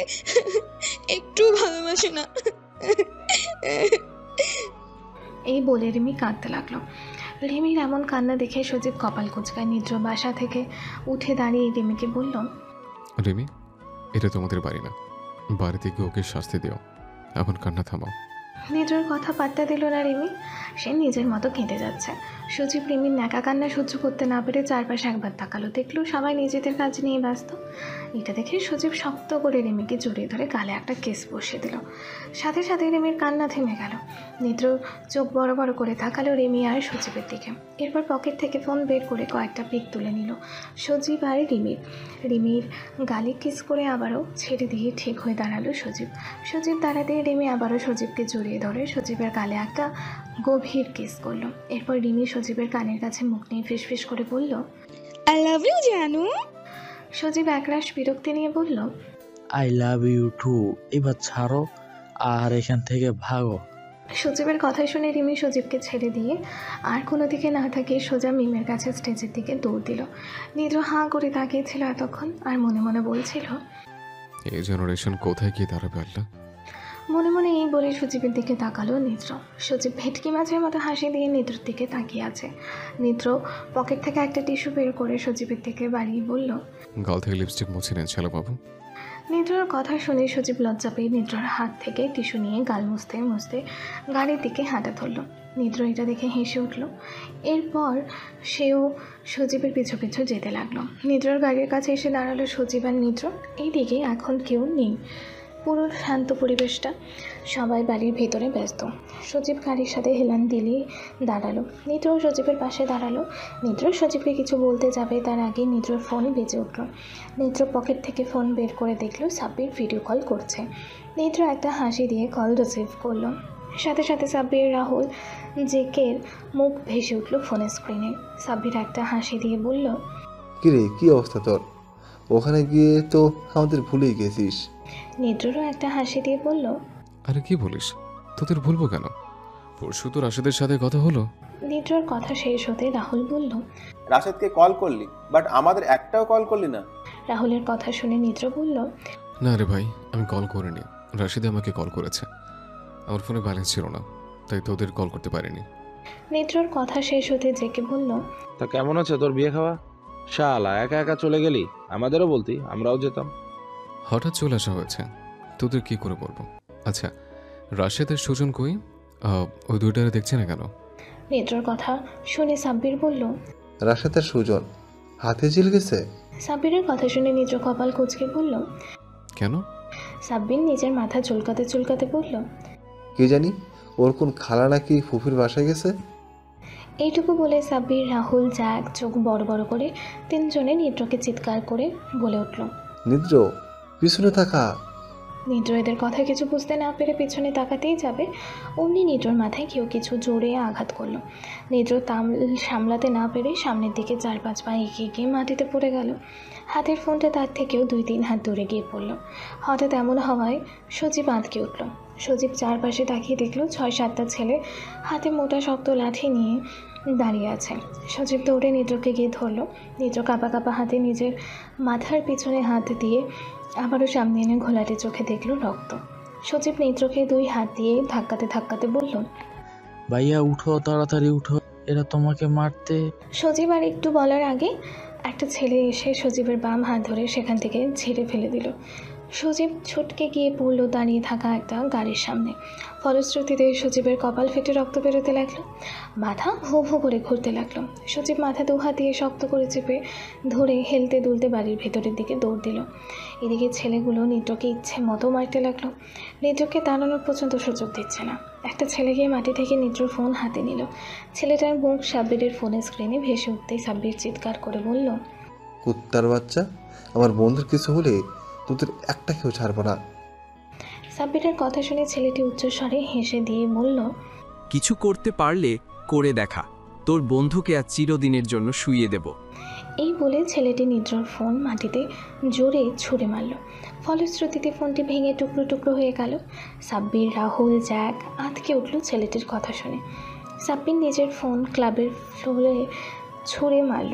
একটু ভালোবাসো না। এই বলে রিমি কাঁদতে লাগলো। রিমির এমন কান্না দেখে সজীব কপাল কুঁচকায়। নিদ্র বাসা থেকে উঠে দাঁড়িয়ে রিমিকে বলল, রিমি, এটা তোমাদের বাড়ি না, বাড়িতে গিয়ে ওকে শাস্তি দিও। এখন কান্না থামাও। নিদ্রর কথা পাত্তা দিল না রিমি। সে নিজের মতো কেঁদে যাচ্ছে। সজীব রিমির ন্যাকা কান্না সহ্য করতে না পেরে চারপাশে একবার তাকালো। দেখলো সবাই নিজেদের কাজ নিয়ে ব্যস্ত। এটা দেখে সজীব শক্ত করে রিমিকে জড়িয়ে ধরে গালে একটা কেস বসিয়ে দিল। সাথে সাথে রিমির কান্না থেমে গেল। নিদ্র চোখ বড় বড় করে তাকালো রিমি আর সজীবের দিকে। এরপর পকেট থেকে ফোন বের করে কয়েকটা পিক তুলে নিল সজীব আর রিমির গালে কিস করে আবারও ছেড়ে দিয়ে ঠিক হয়ে দাঁড়ালো সজীব। সজীব দাঁড়াতে রিমি আবারও সজীবকে জড়িয়ে ধরে সজীবের গালে একটা গভীর কিস করলো। এরপর রিমি সজীবের কানের কাছে মুখ নিয়ে ফিসফিস করে বলল, আই লাভ ইউ জানু। সজীব একরাশ বিরক্তি নিয়ে বলল, আই লাভ ইউ টু। এবার ছাড়ো আর এখান থেকে ভাগো। সজীবের কথা শুনে রিমি সজীবকে ছেড়ে দিয়ে আর কোনো দিকে না তাকিয়ে সোজা মিমের কাছে স্টেজের দিকে দৌড় দিল। নিদ্র হাঁ করে তাকিয়েছিল এতক্ষণ আর মনে মনে বলছিল, এই জেনারেশন কোথায় গিয়ে দাঁড়াবে আল্লাহ। মনে মনে এই বলে সজীবের দিকে তাকালো নিদ্র। সজীব ভেটকি মাছের মতো হাসি দিয়ে নিদ্রর দিকে তাকিয়ে আছে। নিদ্র পকেট থেকে একটা টিস্যু বের করে সজীবের দিকে বাড়িয়ে বলল, গাল থেকে লিপস্টিক মুছে নেন ছেলে বাবু। নিদ্রর কথা শুনে সজীব লজ্জা পেয়ে নিদ্রর হাত থেকে টিস্যু নিয়ে গাল মুছতে মুছতে গাড়ির দিকে হাঁটা ধরল। নিদ্র এটা দেখে হেসে উঠল। এরপর সেও সজীবের পিছু পিছু যেতে লাগলো। নিদ্রর গাড়ির কাছে এসে দাঁড়ালো সজীব আর নিদ্র। এইদিকে এখন কেউ নেই, পুরো শান্ত পরিবেশটা। সবাই বাড়ির ভেতরে ব্যস্ত। সজীব গাড়ির সাথে হেলান দিলে দাঁড়ালো। নিদ্র সজীবের পাশে দাঁড়ালো। নিদ্র সজীবকে কিছু বলতে যাবে তার আগে নিদ্রর ফোন বেজে উঠল। নিদ্র পকেট থেকে ফোন বের করে দেখলো সাব্বির ভিডিও কল করছে। নিদ্র একটা হাসি দিয়ে কল রিসিভ করলো। সাথে সাথে সাব্বির, রাহুল, জেকের মুখ ভেসে উঠল ফোনের স্ক্রিনে। সাব্বির একটা হাসি দিয়ে বলল, কিরে, কি অবস্থা তোর? ওখানে গিয়ে তো আমাদের ভুলেই গেছিস। নিদ্ররও একটা হাসি দিয়ে বলল, আরে কি বলিস, তোদের ভুলবো কেন? পরশু তো রাশেদের সাথে কথা হলো। নিদ্রর কথা শেষ হতে রাহুল বলল, রাশেদকে কল করলি, বাট আমাদের একটাও কল করলি না। রাহুলের কথা শুনে নিদ্র বলল, না রে ভাই, আমি কল করিনি। রাশিদে আমাকে কল করেছে, আমার ফোনে ব্যালেন্স ছিল না, তাই তোদের কল করতে পারিনি। নিদ্রর কথা শেষ হতে জেকে বলল, তা কেমন আছে তোর বিয়ে খাওয়া? শালা একা একা চলে গেলি, আমাদেরও বলতি, আমরাও যেতাম। হঠাৎ চলে আসা হয়েছে, তোদের কি করে বলবো। আচ্ছা, রাশেদের সুজন কই? ওই দুইটারে দেখছে না কেন? নিদ্রর কথা শুনে সাব্বির বলল, রাশেদের সুজন হাতে ঝিল গেছে। সাব্বিরের কথা শুনে নিদ্র কপাল কুঁচকে বলল, কেন? সাব্বির নিজের মাথা চুলকাতে চুলকাতে বলল, কে জানি, ওর কোন খালা নাকি ফুফির বাসায় গেছে। এইটুকু বলে সাব্বির, রাহুল, জ্যাক চোখ বড় বড় করে তিনজনে নিদ্রকে চিৎকার করে বলে উঠল, নিদ্র পিছনে থাকা। নিদ্র এদের কথা কিছু বুঝতে না পেরে পিছনে তাকাতেই যাবে, অমনি নিদ্রর মাথায় কেউ কিছু জোরে আঘাত করলো। নিদ্র তাল সামলাতে না পেরে সামনের দিকে 4-5 পা এগিয়ে গিয়ে মাটিতে পড়ে গেল। হাতের ফোনটা তার থেকেও 2-3 হাত দূরে গিয়ে পড়ল। হঠাৎ এমন হওয়ায় সজীব আঁতকে উঠল। সজীব চারপাশে তাকিয়ে দেখল 6-7টা ছেলে হাতে মোটা শক্ত লাঠি নিয়ে দাঁড়িয়ে আছে। সজীব দৌড়ে নিদ্রকে গিয়ে ধরল। নিদ্র কাঁপা কাঁপা হাতে নিজের মাথার পিছনে হাত দিয়ে আবারও সামনে এনে ঘোলাটে চোখে দেখল রক্ত। সজীব নিদ্রকে 2 হাত দিয়ে ধাক্কাতে ধাক্কাতে বলল, ভাইয়া উঠো, তাড়াতাড়ি উঠো, এরা তোমাকে মারতে। সজীব আর একটু বলার আগে একটা ছেলে এসে সজীবের বাম হাত ধরে সেখান থেকে ঝেড়ে ফেলে দিল। সজীব ছটকে গিয়ে পড়ল দাঁড়িয়ে থাকা একটা গাড়ির সামনে। ফলশ্রুতিতে সজীবের কপাল ফেটে রক্ত বেরোতে লাগলো, মাথা হো হো করে ঘুরতে লাগলো। সজীব মাথা দুহাত দিয়ে শক্ত করে চেপে ধরে হেলতে দুলতে বাড়ির ভেতরের দিকে দৌড় দিল। এদিকে ছেলেগুলো নিদ্রকে ইচ্ছে মতো মারতে লাগলো। নিদ্রকে দাঁড়ানোর পর্যন্ত সুযোগ দিচ্ছে না। একটা ছেলে গিয়ে মাটি থেকে নিদ্রর ফোন হাতে নিল। ছেলেটার মুখ সাব্বিরের ফোনের স্ক্রিনে ভেসে উঠতেই সাব্বির চিৎকার করে বলল, কুত্তার বাচ্চা, আমার বন্ধুর কিছু হলে তোদের একটা কেউ ছাড়বো না। সাব্বিরের কথা শুনে ছেলেটি উচ্চস্বরে হেসে দিয়ে বলল, কিছু করতে পারলে করে দেখা, তোর বন্ধুকে আজ চিরদিনের জন্য শুইয়ে দেব। এই বলে ছেলেটি নিদ্রর ফোন মাটিতে জোরে ছুঁড়ে মারল। ফলশ্রুতিতে ফোনটি ভেঙে টুকরো টুকরো হয়ে গেল। সাব্বির, রাহুল, জ্যাক আঁতকে উঠল ছেলেটির কথা শুনে। সাব্বির নিজের ফোন ক্লাবের ফ্লোরে ছুঁড়ে মারল।